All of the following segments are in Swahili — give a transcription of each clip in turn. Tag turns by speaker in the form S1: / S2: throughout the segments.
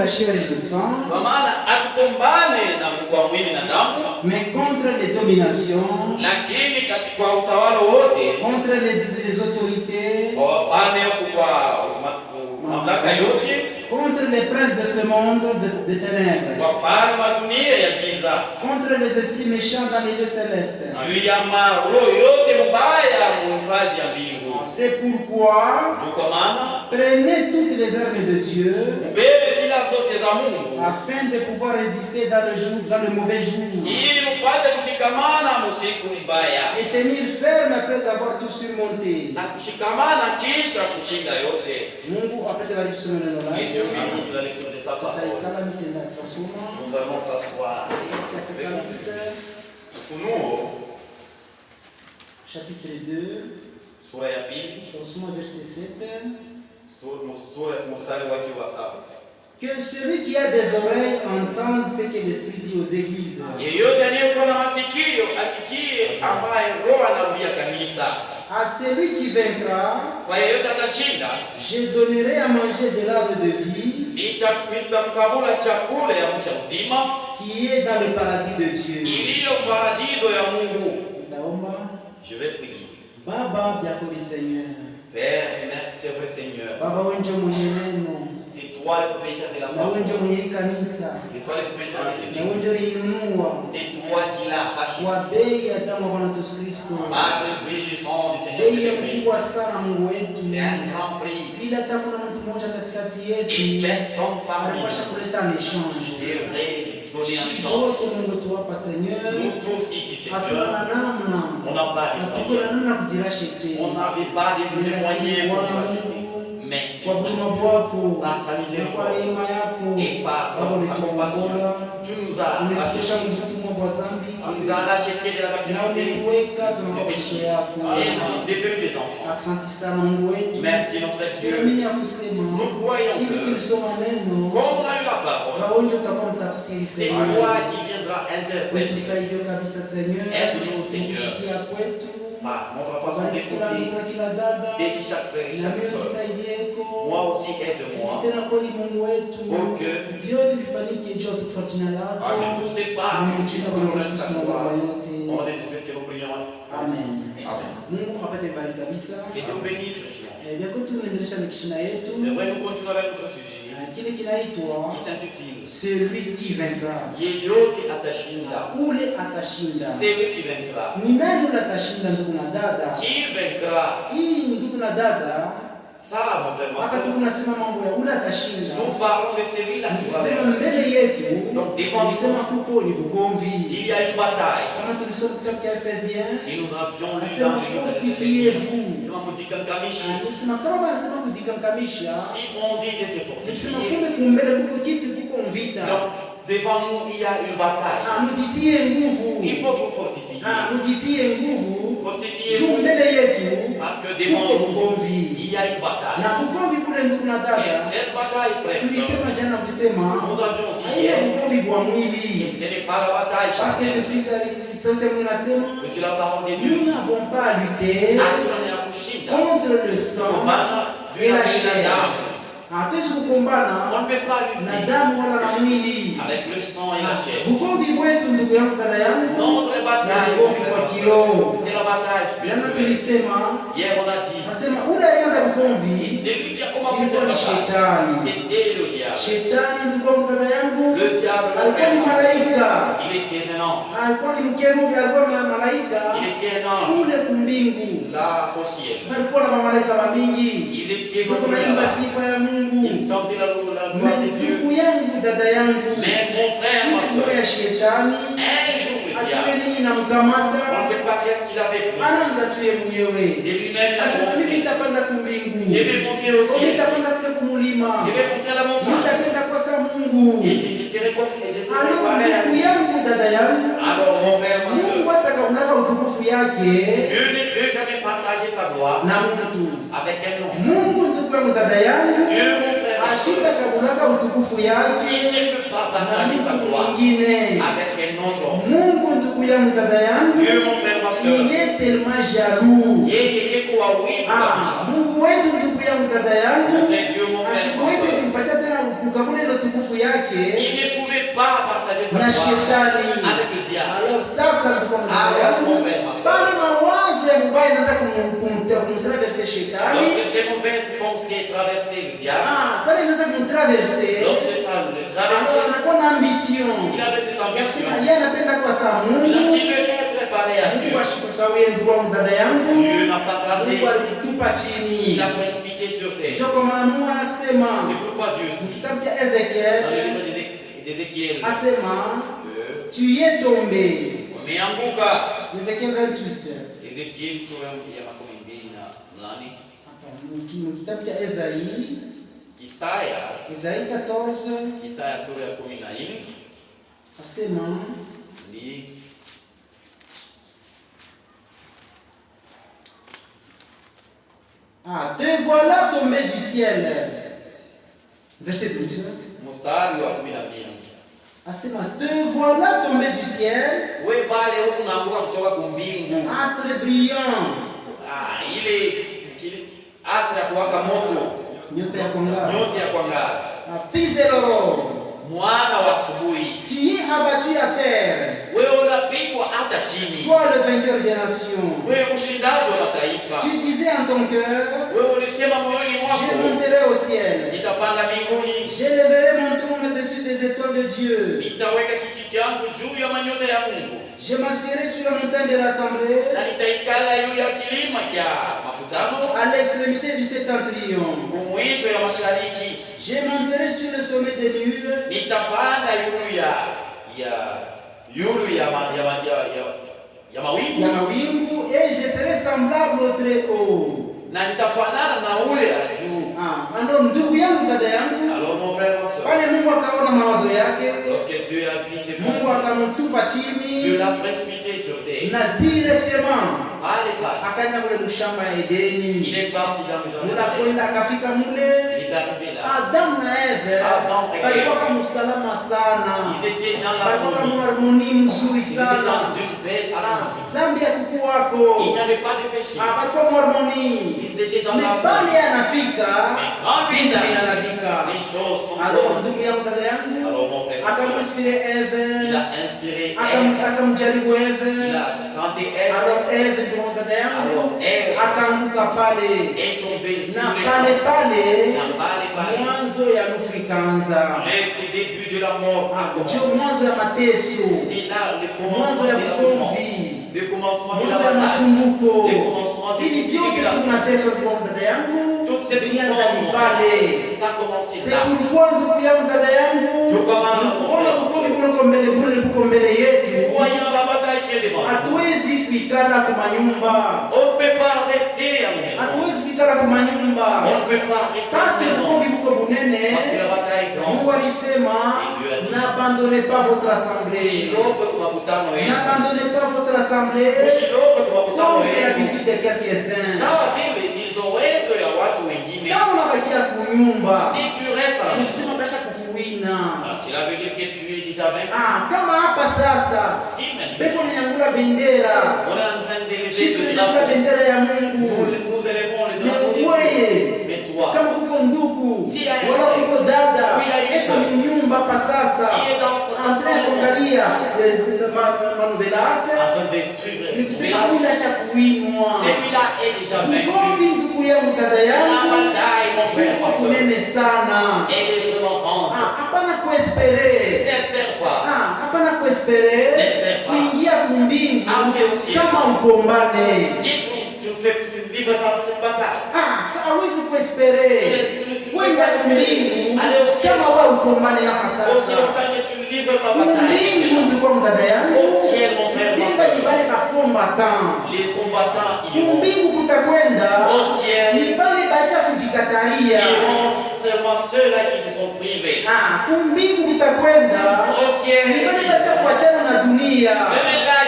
S1: la chair et le sang, mais contre les dominations, contre les autorités, contre les princes de ce monde de ténèbres, contre les esprits méchants dans les lieux célestes. C'est pourquoi prenez toutes les armes de Dieu afin de pouvoir résister dans le mauvais jour et tenir ferme après avoir tout surmonté. Mungu apete bariki somo neno lake.
S2: Nous allons s'asseoir.
S1: Chapitre 2,
S2: Sura ya pili,
S1: verset 7.
S2: mstari wake wa 7.
S1: Que celui qui a des oreilles entende ce que l'Esprit dit aux églises.
S2: Yeyote anayekuwa na masikio asikie ambaye Roho anaambia kanisa.
S1: À celui qui vaincra,
S2: Kwa yeyote atashinda,
S1: je donnerai à manger de l'arbre de vie
S2: nitamkabula chakula ya mcha uzima
S1: qui est dans le paradis de Dieu.
S2: iliyo paradiso ya Mungu.
S1: Nitaomba.
S2: Je vais prier.
S1: Baba byakuri Seigneur.
S2: Père, merci vrai Seigneur.
S1: Baba wenje mwenye neno.
S2: C'est toi le propriétaire de la
S1: Na
S2: parole.
S1: wenje mwenye kanisa.
S2: C'est toi le propriétaire de cette
S1: Na
S2: église.
S1: wenje linunua.
S2: C'est toi qui l'as racheté.
S1: Kwa bei ya damu ya Bwana Yesu Kristo.
S2: Par le prix du sang du Seigneur
S1: Bei ya
S2: Jésus-Christ.
S1: mkubwa sana Mungu wetu.
S2: C'est un grand prix.
S1: Ila hata kuna mtu mmoja katikati yetu
S2: Et personne parmi
S1: anapasha kuleta un échange.
S2: devrait donner un
S1: Sisi
S2: sang.
S1: wote Mungu tuwapa Seigneur.
S2: Nous tous ici,
S1: Hatuna
S2: Seigneur,
S1: na namna.
S2: on n'a pas de
S1: Hatuko
S2: moyens.
S1: na namna kujirashete.
S2: On n'avait pas de moyens pour nous acheter. Mais
S1: Kwa huruma bwako
S2: par ta
S1: na kwa
S2: miséricorde
S1: hema yako
S2: et par
S1: Baba
S2: ta compassion,
S1: ulituokoa,
S2: tu nous as
S1: umetutosha
S2: rachetés.
S1: mtumwa wa dhambi
S2: Tu nous as rachetés de la
S1: na
S2: captivité
S1: umetuweka
S2: du
S1: tunakuwa
S2: péché.
S1: peke yako.
S2: Et nous sommes devenus des enfants.
S1: Asante sana Mungu wetu.
S2: Merci notre Dieu.
S1: Tunaamini ya kusema
S2: Nous croyons
S1: hivi
S2: que
S1: tulisoma neno
S2: comme on a eu la parole,
S1: waonje utakuwa mtafsiri
S2: c'est
S1: Seigneur.
S2: toi qui viendras interpréter
S1: Utusaidie kabisa Seigneur.
S2: Aide-nous, Seigneur.
S1: Kushikia kwetu.
S2: par notre façon
S1: Bariki kila
S2: d'écouter.
S1: ndugu na kila dada.
S2: Bénis chaque frère et
S1: Na
S2: chaque
S1: mimi
S2: soeur.
S1: nisaidieko.
S2: Moi aussi, aide-moi.
S1: Tena kweli Mungu wetu.
S2: Pour que
S1: Vyote vifanyike juu ya utukufu wa jina lako.
S2: tout se passe
S1: Mungu jina
S2: pour
S1: Bwana
S2: le
S1: Yesu
S2: reste
S1: Kristo
S2: de
S1: na baba
S2: gloire.
S1: yote.
S2: Au nom des esprits que nous prions.
S1: Amen.
S2: Amen.
S1: Mungu apate baraka kabisa.
S2: Et Dieu bénisse.
S1: Vya kwetu tunaendelesha na kishina yetu.
S2: C'est vrai, nous continuons avec notre sujet
S1: Kile kinaitwa
S2: qui s'intitule
S1: celui qui vaincra.
S2: Yeyote atashinda.
S1: Ule atashinda.
S2: Celui qui vaincra.
S1: Ni nani ule atashinda ndugu na dada?
S2: Qui vaincra?
S1: Hii ndugu na dada,
S2: Ça, mon frère, ma
S1: wakati
S2: soeur,
S1: tunasema mambo ya ule atashinda.
S2: nous parlons de celui-là qui va
S1: Kusema
S2: vaincre.
S1: mbele yetu,
S2: Donc, devant nous,
S1: kusema kuko ni ugomvi.
S2: il y a une bataille.
S1: Kama tulisoma kitabu cha Efesiens,
S2: Si nous avions lu
S1: anasema
S2: dans le livre
S1: fortifiez-vous.
S2: c'est ma maudit Kankamishi.
S1: Anasema kama anasema kujikamkamisha,
S2: Si on dit de se
S1: anasema
S2: fortifier,
S1: kumbe kumbele kuko kitu kuko vita.
S2: donc devant nous il y a une bataille.
S1: Mjitie nguvu.
S2: Il faut vous fortifier.
S1: Mjitie nguvu.
S2: Fortifiez-vous
S1: Juu mbele yetu
S2: parce que devant
S1: kuko
S2: nous
S1: ugomvi.
S2: il y a une bataille.
S1: Na ugomvi kule ndugu na
S2: Et
S1: dada,
S2: cette bataille, frère,
S1: tulisema jana kusema
S2: nous avions dit
S1: haina
S2: hier,
S1: ugomvi kwa
S2: et
S1: mwili.
S2: ce n'est pas la bataille
S1: Parce que
S2: charnelle.
S1: Jésus sauti Mungu nasema
S2: Parce que la parole de Dieu
S1: nous
S2: dit,
S1: n'avons pas à lutter
S2: Atone ya kushinda
S1: contre le sang
S2: kupambana juu
S1: et
S2: ya
S1: la
S2: mwili na
S1: chair.
S2: damu.
S1: Hatuwezi kugombana
S2: On ne peut pas
S1: na
S2: lutter
S1: damu wala na mwili.
S2: avec le sang et la chair.
S1: Ugomvi wetu ndugu yangu dada yangu
S2: Notre
S1: na
S2: bataille,
S1: ugomvi kwa kiroho.
S2: c'est la bataille
S1: Jana
S2: spirituelle.
S1: tulisema
S2: Hier on a dit,
S1: nasema ule alianza
S2: et
S1: ugomvi
S2: c'est lui qui a commencé
S1: ilikuwa
S2: cette
S1: ni
S2: bataille.
S1: shetani.
S2: C'était le diable.
S1: Shetani ndugu yangu dada yangu
S2: Le diable, mon
S1: alikuwa ni
S2: frère,
S1: malaika,
S2: il était un ange.
S1: alikuwa ni mkerubi, alikuwa ni malaika
S2: Il était un ange.
S1: kule kumbingu.
S2: Là au ciel.
S1: Alikuwa na malaika wa mingi.
S2: Ils étaient
S1: Ndio
S2: nombreux
S1: tunaimba
S2: là-bas.
S1: sifa ya Mungu.
S2: Ils chantaient la gloire de Dieu.
S1: Ndugu yangu dada yangu,
S2: Mais mon frère, ma
S1: shida
S2: soeur,
S1: ya shetani
S2: un jour le
S1: akiwe
S2: diable,
S1: nini
S2: on
S1: namkamata,
S2: ne sait pas qu'est-ce qu'il avait pris.
S1: anaanza tu yeye
S2: Et
S1: mwenyewe
S2: lui-même, il a
S1: asema mimi
S2: commencé.
S1: nitapanda kumbingu,
S2: Je vais monter au
S1: mimi
S2: ciel.
S1: nitapanda kule kumulima,
S2: Je vais monter à la
S1: mimi
S2: montagne.
S1: nitapenda kwa sa Mungu.
S2: Et je serai comme et je serai
S1: Alo
S2: pareil à
S1: ndugu
S2: lui.
S1: yangu dada yangu,
S2: Alors mon frère, ma
S1: Mungu
S2: soeur,
S1: basi akaunaka utukufu yake
S2: Dieu ne peut jamais partager sa gloire
S1: na mtu.
S2: avec un homme.
S1: Mungu ndugu yangu dada yangu
S2: Dieu, mon frère, ma
S1: ashinda
S2: soeur,
S1: kaunaka utukufu yake
S2: il ne peut pas
S1: na
S2: partager sa
S1: mtu
S2: gloire
S1: mwingine.
S2: avec un autre homme.
S1: Mungu ndugu yangu dada yangu,
S2: Dieu, mon frère, ma soeur,
S1: il est tellement jaloux.
S2: yeye kwa wingi kabisa.
S1: Mungu wetu ndugu yangu dada yangu
S2: Notre Dieu, mon frère, ma
S1: asikuweze
S2: soeur,
S1: kumpatia tena kukabuli ile tukufu yake
S2: il ne pouvait pas partager sa
S1: na
S2: gloire
S1: shetani.
S2: avec le diable.
S1: Alors sasa pale mawazo ya mubaya inaanza kumtraverse shetani.
S2: Lorsque ces mauvaises pensées traversaient le diable,
S1: Pale inaanza kumtraverse.
S2: lorsque ça le
S1: Alors
S2: traversait,
S1: anakuwa na ambition.
S2: il avait cette ambition.
S1: Yeye anapenda kwa saa
S2: Il
S1: Mungu.
S2: veut être préparé à Dieu.
S1: Mungu ashikukawie ndugu dada yangu.
S2: Dieu n'a pas tardé,
S1: Mungu alitupa chini.
S2: il a précipité sur terre.
S1: Ndiyo kwa maana Mungu anasema
S2: C'est pourquoi Dieu dit
S1: kitabu cha
S2: dans le
S1: Ezekiel
S2: livre d'Ézéchiel
S1: asema
S2: que
S1: tu es tombé.
S2: umeanguka.
S1: Ezekiel 28.
S2: Ezekiel sura ya 28.
S1: Mu kitabu cha Isaia
S2: Isaya
S1: 14
S2: Isaya sura ya 14
S1: asema
S2: ni
S1: te voilà tombé du ciel. Verset 12.
S2: mstari wa 12.
S1: Asema te voilà tombé du ciel,
S2: Wewe pale huku unaanguka kutoka kumbingu.
S1: astre brillant.
S2: Ile astre ya kuwaka moto,
S1: Nyota ya kung'aa.
S2: nyota ya kuang'aa,
S1: Fils de l'aurore,
S2: mwana wa asubuhi.
S1: tu es abattu à terre.
S2: Wewe unapigwa hata chini.
S1: Toi le vainqueur des nations.
S2: Wewe mshindaji wa mataifa.
S1: Tu disais en ton cœur,
S2: Wewe ulisema moyoni
S1: je
S2: mwako,
S1: monterai au ciel.
S2: nitapanda mbinguni,
S1: J'élèverai mon trône au-dessus des étoiles de Dieu.
S2: nitaweka kiti changu juu ya manyota ya Mungu,
S1: Je m'assierai sur la montagne de l'assemblée,
S2: na nitaikala juu ya kilima cha makutano,
S1: à l'extrémité du septentrion.
S2: kumwisho ya mashariki.
S1: Je monterai sur le sommet des murs,
S2: Nitapanda yulu ya mawingu,
S1: la mawingu, et je serai semblable au très haut.
S2: na nitafanana na ule ya juu.
S1: Ando ndugu yangu, dada yangu,
S2: Alors mon frère, ma soeur,
S1: pale Mungu akaona mawazo yake,
S2: lorsque Dieu a vu ses
S1: Mungu
S2: pensées,
S1: akamtupa
S2: Dieu
S1: chini
S2: l'a précipité sur terre.
S1: na directement
S2: Allez pas.
S1: akaenda kule mshamba ya
S2: Il
S1: Edeni.
S2: est parti dans le jardin.
S1: Unakwenda akafika
S2: Il
S1: mule,
S2: est arrivé là.
S1: Adamu na Eve
S2: Adam et Eve.
S1: walikuwa kama usalama sana,
S2: Ils étaient dans
S1: walikuwa
S2: l'harmonie.
S1: kama harmonie mzuri
S2: Ils étaient
S1: sana.
S2: dans une belle harmonie.
S1: Zambi ya kuku
S2: Il
S1: wako
S2: n'y avait pas de péché.
S1: walikuwa harmonie.
S2: Ils étaient dans
S1: Mibali
S2: l'harmonie.
S1: anafika
S2: Mais quand lui
S1: vitu
S2: est arrivé,
S1: vinalabika.
S2: les choses sont
S1: Alors
S2: bonnes.
S1: ndugu yangu, dada yangu,
S2: Alors mon frère,
S1: akamwinspire Eve,
S2: il a inspiré Ève.
S1: akamjaribu
S2: Il
S1: Eve.
S2: a tenté Ève.
S1: Alors Eve, ndugu dada yangu,
S2: Alors Ève
S1: akaanguka pale
S2: est tombée
S1: na
S2: sur les
S1: pale
S2: champs.
S1: pale
S2: Na pale pale.
S1: mwanzo ya lufu ikaanza.
S2: Le début de la mort a
S1: Ndio
S2: commencé.
S1: mwanzo ya mateso,
S2: C'est là le
S1: mwanzo
S2: commencement
S1: ya
S2: de la souffrance.
S1: ugomvi,
S2: Le commencement de la
S1: mwanzo ya
S2: bataille.
S1: masumbuko.
S2: Le commencement de
S1: Hivi vyote tunateso, ndugu dada yangu,
S2: toute cette
S1: vilianza ni
S2: souffrance,
S1: pale.
S2: ça a commencé
S1: C'est
S2: là.
S1: pourquoi ndugu yangu, dada yangu, kuona bukomi bule buko mbele yetu,
S2: Voyant la bataille qui est devant nous,
S1: hatuwezi kuikala kwa manyumba,
S2: on ne peut pas rester à la maison.
S1: hatuwezi kuikala kwa manyumba.
S2: On ne peut pas rester à la
S1: Kasi
S2: maison.
S1: bukomi buko bunene,
S2: Parce que la bataille est
S1: Mungu
S2: grande.
S1: alisema, n'abandonnez pas votre assemblée,
S2: Usilope kwa makutano yenu.
S1: n'abandonnez pas votre assemblée,
S2: Usilope kwa makutano
S1: comme c'est
S2: yenu.
S1: l'habitude de quelques saints.
S2: Sawa vile ni zoezo ya watu wengine.
S1: Kama unabakia kunyumba,
S2: Si tu restes à la maison,
S1: nikusema kasha kukuwina.
S2: cela veut dire que tu es déjà vaincu.
S1: Kama hapa sasa
S2: Si maintenant,
S1: beko nyangula bendera,
S2: on est en train d'élever
S1: shitu
S2: le
S1: nyangula
S2: drapeau,
S1: bendera ya Mungu.
S2: nous élevons le drapeau de
S1: Mais
S2: Dieu.
S1: wewe
S2: Mais toi,
S1: kama kuko ndugu
S2: Si haya
S1: wala
S2: yote,
S1: kuko dada
S2: bila hiyo
S1: eko mnyumba pa sasa
S2: qui est dans
S1: antre kuangalia manovelase
S2: afin de suivre
S1: nikusema huyu asha kuinwa.
S2: celui-là est déjà vaincu.
S1: Ugomvi ndugu yangu, dada
S2: La
S1: yangu,
S2: bataille, mon frère, ma soeur,
S1: unene sana.
S2: elle est vraiment grande.
S1: Hapana kuespere,
S2: N'espère pas.
S1: hapana kuespere
S2: N'espère pas.
S1: kuingia kumbingu
S2: Amen aussi.
S1: kama ugombane.
S2: Si tu ne livres pas cette bataille,
S1: Hawezi kuespere kwenda kumbingu kama wewe ugombane hapa
S2: aussi
S1: sasa.
S2: longtemps que tu ne livres pas bataille,
S1: Kumbingu ndiko mdada yangu,
S2: au ciel, mon frère, ma
S1: ndika
S2: soeur,
S1: nibale bakombatan.
S2: les combattants iront.
S1: Kumbingu kutakwenda
S2: Au ciel,
S1: nibale basha kujikatalia.
S2: iront seulement ceux-là qui se sont privés.
S1: Kumbingu kutakwenda
S2: Au ciel,
S1: nibale basha kuachana na dunia.
S2: ceux-là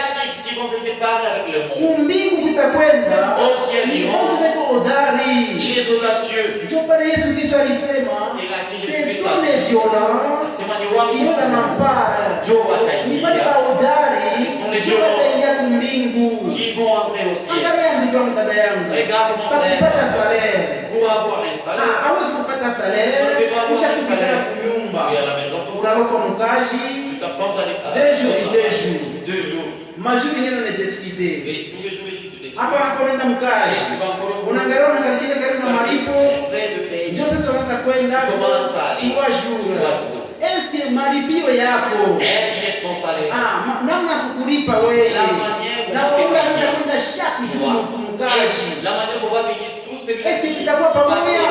S2: qui vont se séparer avec le monde.
S1: Kumbingu kutakwenda
S2: Au ciel,
S1: ni
S2: iront
S1: watu weko hodari.
S2: les audacieux.
S1: Ndio pale Yesu Kristo alisema, ce sont les violents
S2: Sema ni wangu.
S1: qui s'en emparent.
S2: Ndio wataingia.
S1: Ni wale hodari
S2: Ils sont les
S1: ndio
S2: violents.
S1: wataingia kumbingu.
S2: qui vont entrer au ciel.
S1: Angalia ndugu yangu, dada yangu,
S2: Regarde mon frère,
S1: kupata salaire.
S2: pour avoir un salaire,
S1: Hawezi kupata salaire ushakufika kunyumba.
S2: tu es à la maison comme ça,
S1: Unalofa mkaji
S2: tu t'absentes à
S1: 2 jours et 2 jours.
S2: 2 jours.
S1: Majuri neno netespise.
S2: Et tous les jours ici, tu t'excuses.
S1: Hapa hapo nenda mkaji.
S2: Tu vas encore au
S1: Unaangalia unakaribia karibu na malipo.
S2: près de payer.
S1: Ndio sasa unaanza kwenda kwa jours. Est-ce que malipio yako
S2: Est-ce que ton salaire,
S1: namna ya kukulipa wewe
S2: la manière
S1: na
S2: dont
S1: wewe
S2: tu vas
S1: unaweza
S2: payer,
S1: kwenda shaki
S2: tu
S1: juu
S2: vois,
S1: mkaji.
S2: et la manière qu'on va payer tous ces
S1: Est-ce que itakuwa pamoja?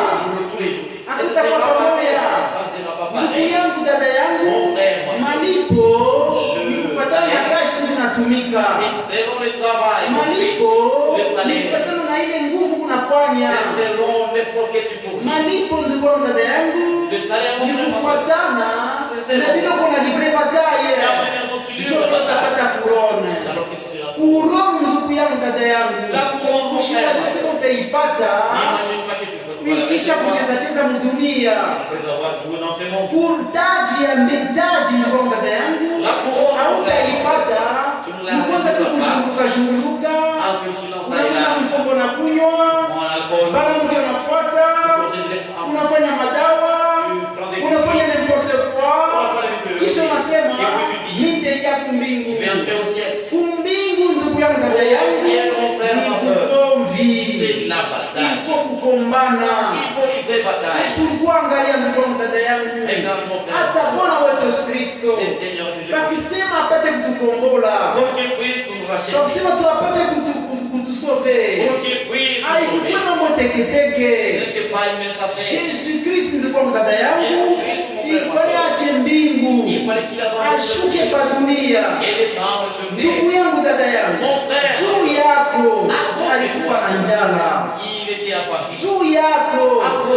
S2: tous les jours.
S1: Hakutakuwa pamoja.
S2: Ça ne sera pas
S1: Ndugu
S2: pareil.
S1: yangu, dada yangu,
S2: Mon frère, moi,
S1: malipo ni kufuatana na kazi tunatumika.
S2: C'est selon le travail.
S1: Malipo
S2: Le
S1: ni
S2: salaire.
S1: kufuatana na ile nguvu unafanya.
S2: C'est selon l'effort que tu fournis.
S1: Malipo ndugu yangu, dada yangu,
S2: Le salaire, mon
S1: ni
S2: frère,
S1: kufuatana
S2: C'est
S1: na vile uko na livre bataille.
S2: la manière dont tu
S1: Ndio
S2: livres la
S1: utapata
S2: bataille.
S1: kurone.
S2: Alors que tu seras
S1: Kurone ndugu yangu, dada yangu,
S2: La couronne, mon frère.
S1: ushiwaze sema utaipata
S2: N'imagine pas que tu vas trouver la
S1: ukisha kucheza cheza mdunia.
S2: après avoir joué dans ces mondes.
S1: Kurtaji ya mitaji ndugu yangu, dada yangu,
S2: La couronne, mon frère.
S1: hautaipata ni kwanza tu kuzunguka zunguka.
S2: Ensuite, tu lances
S1: Unaona
S2: là.
S1: mkombo na kunywa,
S2: Mon alcool.
S1: bana mke unafuata,
S2: Protège les femmes.
S1: unafanya madawa,
S2: Tu prends des
S1: unafanya n'importe quoi, kisha unasema
S2: Et puis tu dis,
S1: nitaingia
S2: tu
S1: kumbingu.
S2: vais entrer au ciel.
S1: Kumbingu ndugu yangu, dada yangu,
S2: Ciel, mon frère,
S1: ni
S2: ma soeur.
S1: kukomvi.
S2: C'est la
S1: Il
S2: bataille.
S1: faut kukombana.
S2: Il faut livrer
S1: C'est
S2: bataille.
S1: pourquoi angalia ndugu yangu, dada yangu,
S2: Regarde mon frère.
S1: hata Bwana wetu Yesu Kristo
S2: Le Seigneur Jésus.
S1: bakisema apate kutukombola,
S2: Pour qu'il puisse nous racheter.
S1: bakisema tu apate kutusove,
S2: Pour qu'il puisse nous sauver.
S1: haikukuwa mambo teketeke.
S2: Ce n'était pas une mince affaire.
S1: Jésus Kristo ndugu yangu, dada yangu, ifanye ache mbingu
S2: Il fallait qu'il abandonne
S1: ashuke pa dunia.
S2: et descendre sur
S1: Ndugu
S2: terre.
S1: yangu, dada yangu,
S2: Mon frère,
S1: juu yako alikufa na njala,
S2: il était affamé.
S1: juu yako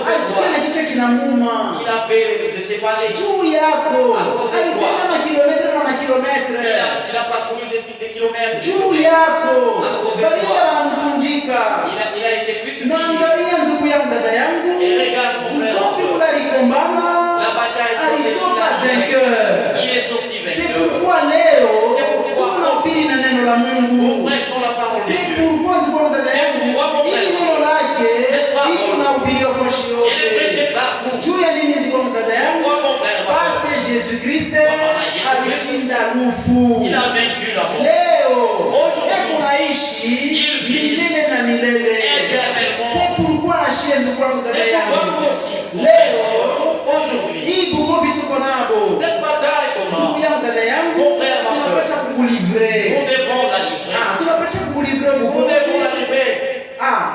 S1: alisikia na kichwa kinamuma,
S2: Il avait de ses palais.
S1: juu yako alitenda makilometre na makilometre,
S2: Il a parcouru des kilomètres.
S1: juu yako balienda wanamtunjika.
S2: Il a été crucifié.
S1: Naangalia ndugu yangu, dada yangu,
S2: Et regarde mon frère.
S1: mkomvi ulikombana
S2: La bataille
S1: alitoka vainqueur.
S2: il est sorti
S1: C'est
S2: vainqueur.
S1: pourquoi leo tunahubiri na neno la Mungu.
S2: Nous prêchons la parole de
S1: C'est
S2: Dieu.
S1: pourquoi ndugu yangu, dada yangu, hii neno lake iko na ubiri fashi
S2: Il est
S1: yote.
S2: prêché partout.
S1: Juu ya nini ndugu yangu, dada yangu?
S2: Pourquoi mon frère, ma
S1: Parce
S2: soeur?
S1: que Jésus Christ alishinda lufu.
S2: Il a vaincu la mort.
S1: Leo
S2: Aujourd'hui,
S1: unaishi
S2: il vit
S1: milele na milele.
S2: éternellement.
S1: C'est pourquoi nashie ndugu yangu, dada
S2: C'est pourquoi
S1: yangu,
S2: nous aussi,
S1: leo
S2: aujourd'hui,
S1: hii bukovi tuko nabo,
S2: cette bataille
S1: ndugu
S2: commence.
S1: yangu, dada yangu,
S2: Mon frère, ma soeur.
S1: tunapasha kukulivre.
S2: Nous devons la livrer.
S1: Tunapasha kukulivre
S2: Nous devons la
S1: bukovi.
S2: livrer.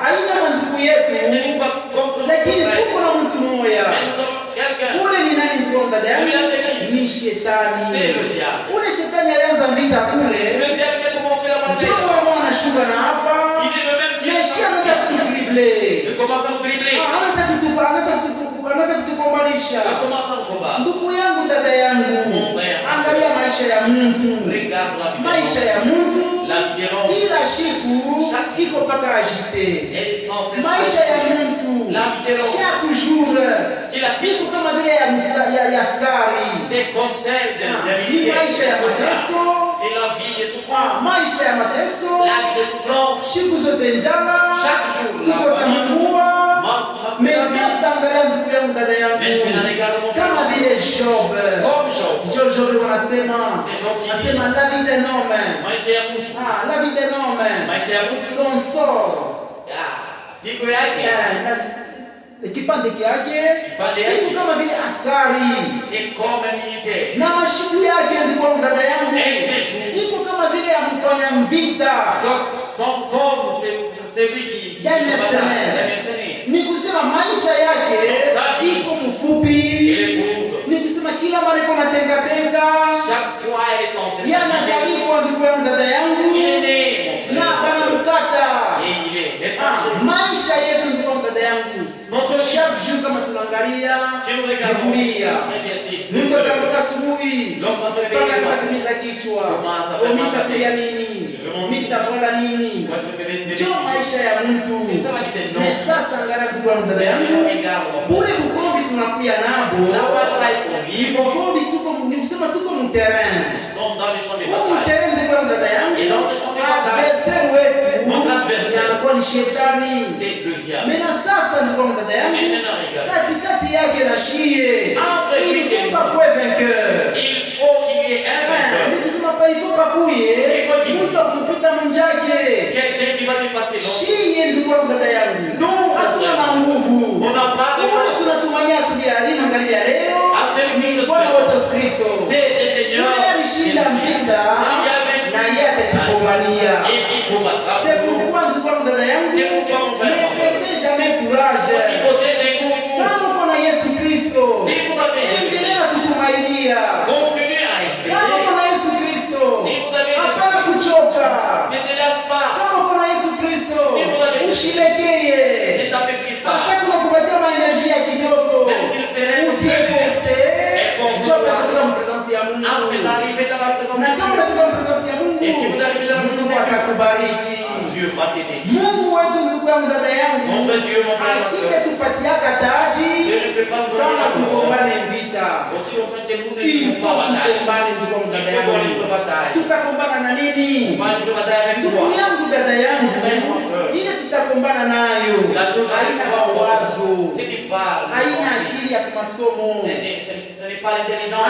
S1: Haina na ndugu
S2: C'est
S1: yetu,
S2: nous pas contre nos
S1: lakini
S2: frères.
S1: tuko na mtu mmoja.
S2: Mais nous avons quelqu'un.
S1: Ule ni nani ndugu yangu, dada yangu?
S2: Celui-là, c'est qui?
S1: Ni shetani.
S2: C'est le diable.
S1: Ule shetani alianza vita kule,
S2: Le diable qui a commencé la bataille.
S1: ndio mwana anashuka na hapa,
S2: Il est le même qui
S1: Mesha anaanza kutukribler.
S2: Il commence à nous dribbler.
S1: Anaanza kutukombanisha.
S2: Il commence à nous combattre.
S1: Ndugu yangu, dada yangu,
S2: Mon frère,
S1: angalia maisha ya mtu,
S2: regarde la vie
S1: maisha
S2: de
S1: ya mtu
S2: La vie de l'homme.
S1: kila siku iko mpaka agite.
S2: Elle est sans cesse.
S1: Maisha ya mtu
S2: La vie de l'homme.
S1: chaque jour
S2: qu'il a fait.
S1: siku kama vile ya askari.
S2: C'est comme celle d'un
S1: Ni maisha ya
S2: militaire.
S1: mateso,
S2: C'est la vie des souffrances.
S1: maisha ya mateso,
S2: La vie des souffrances.
S1: siku zote njala,
S2: Chaque jour, la
S1: kukosa
S2: famille.
S1: mvua. Mais
S2: Manque de
S1: sasa angalia ndugu yangu, dada yangu,
S2: Maintenant, regarde mon
S1: kama
S2: frère.
S1: vile Job.
S2: Comme Job.
S1: Job wanasema,
S2: C'est Job qui dit.
S1: nasema la vie d'un homme,
S2: Maisha ya mtu.
S1: la vie d'un homme,
S2: Maisha ya mtu.
S1: son sort,
S2: Pigo yake.
S1: kipande kyake
S2: Kipande yake.
S1: iko kama vile askari,
S2: C'est comme un militaire.
S1: na mashughuli yake ndugu yangu, dada yangu,
S2: Exige.
S1: iko kama vile ya mfanya mvita.
S2: Sont comme celui qui
S1: Ya mercenaire.
S2: les mercenaires.
S1: Ni kusema maisha yake iko mfupi,
S2: Il est courte.
S1: ni kusema kila mara iko na tenga tenga.
S2: Chaque fois, elle est censée
S1: Yanazaliwa ndugu yangu, dada yangu,
S2: Il est né, mon
S1: na
S2: frère.
S1: banamkata.
S2: Et il est étranger.
S1: Maisha yetu ndugu yangu, dada yangu,
S2: Notre vie.
S1: chaque jour kama tunaangalia
S2: Si nous regardons,
S1: kulia,
S2: très bien, si
S1: mtu ataamka asubuhi
S2: l'homme va se
S1: mpaka
S2: réveiller
S1: anaanza
S2: le matin.
S1: kumiza kichwa,
S2: Commence à faire
S1: mitakulia
S2: mal.
S1: nini,
S2: Vraiment.
S1: mitafanya nini.
S2: Moi, je me réveille
S1: Ndio maisha ya mtu.
S2: C'est ça la vie des
S1: Mais
S2: noms.
S1: sasa angalia ndugu yangu, dada yangu,
S2: Regarde, mon frère.
S1: ule bukovi tunakuya nabo,
S2: La bataille qu'on livre,
S1: bukovi tuko ni kusema tuko mu terrain.
S2: nous sommes dans les champs de
S1: Huko mu
S2: bataille.
S1: terrain ndio ndugu dada yangu,
S2: Et dans ce champ de bataille,
S1: adversaire wetu
S2: notre adversaire,
S1: anakuwa ni shetani.
S2: c'est le diable.
S1: Mena sasa ndugu dada yangu,
S2: Maintenant, regarde.
S1: katikati yake na shie,
S2: Entre lui
S1: il
S2: et
S1: faut
S2: lui.
S1: pas kuwe vainqueur.
S2: Il faut qu'il y ait un vainqueur.
S1: Nikusema pa il faut pas kuye mtu akumpita mwenzake.
S2: Quelqu'un qui va dépasser l'autre.
S1: Shie ndugu dada yangu,
S2: Nous,
S1: hatuna na nguvu.
S2: on n'a pas de
S1: Mbona tunatumania asubuhi ya leo magharibi ya leo?
S2: à celui qui
S1: Bwana wetu Yesu Kristo.
S2: c'est le Seigneur.
S1: Yule alishinda mpita na yeye atatukomania.
S2: Il combattra
S1: C'est
S2: pour nous.
S1: pourquoi ndugu dada yangu,
S2: C'est pourquoi mon frère,
S1: ne perdez jamais courage.
S2: Si côté des coups,
S1: Kama uko na Yesu Kristo,
S2: si vous avez
S1: endelea kutumainia.
S2: continuez à
S1: Kama
S2: espérer.
S1: uko na Yesu Kristo,
S2: Si vous avez
S1: hapana kuchoka.
S2: ne te laisse pas,
S1: Kama uko na Yesu Kristo,
S2: Si vous avez-
S1: ushilekeye.
S2: ne t'affaiblis pas.
S1: Hata kuna kupatia maenerji ya kidogo,
S2: Même si le terrain est
S1: ujiforce,
S2: Efforce.
S1: njoo katika mpresence ya Mungu.
S2: Afin d'arriver dans la présence
S1: Na
S2: de
S1: kama
S2: Dieu,
S1: unafika mpresence ya Mungu,
S2: Et si vous arrivez dans la
S1: Mungu
S2: présence de Dieu,
S1: akakubariki.
S2: Dieu va t'aider.
S1: Mungu wetu ndugu yangu dada yangu,
S2: Notre Dieu, mon frère, ma
S1: ashike
S2: soeur,
S1: tupatiaka taji
S2: Dieu ne peut pas nous donner
S1: kama
S2: la parole.
S1: tukombane vita.
S2: Aussi longtemps que nous ne
S1: Il
S2: vivons
S1: faut
S2: pas bataille.
S1: tukombane ndugu yangu
S2: Il
S1: dada
S2: faut qu'on
S1: yangu.
S2: livre bataille.
S1: Tutakombana na nini?
S2: On va livrer bataille avec
S1: Ndugu
S2: toi.
S1: yangu dada yangu,
S2: Frère, ma soeur.
S1: ile tutakombana nayo
S2: La chose
S1: haina mawazo,
S2: ce n'est pas le
S1: haina
S2: pensée.
S1: akili ya kumasomo,
S2: Ce n'est pas l'intelligence.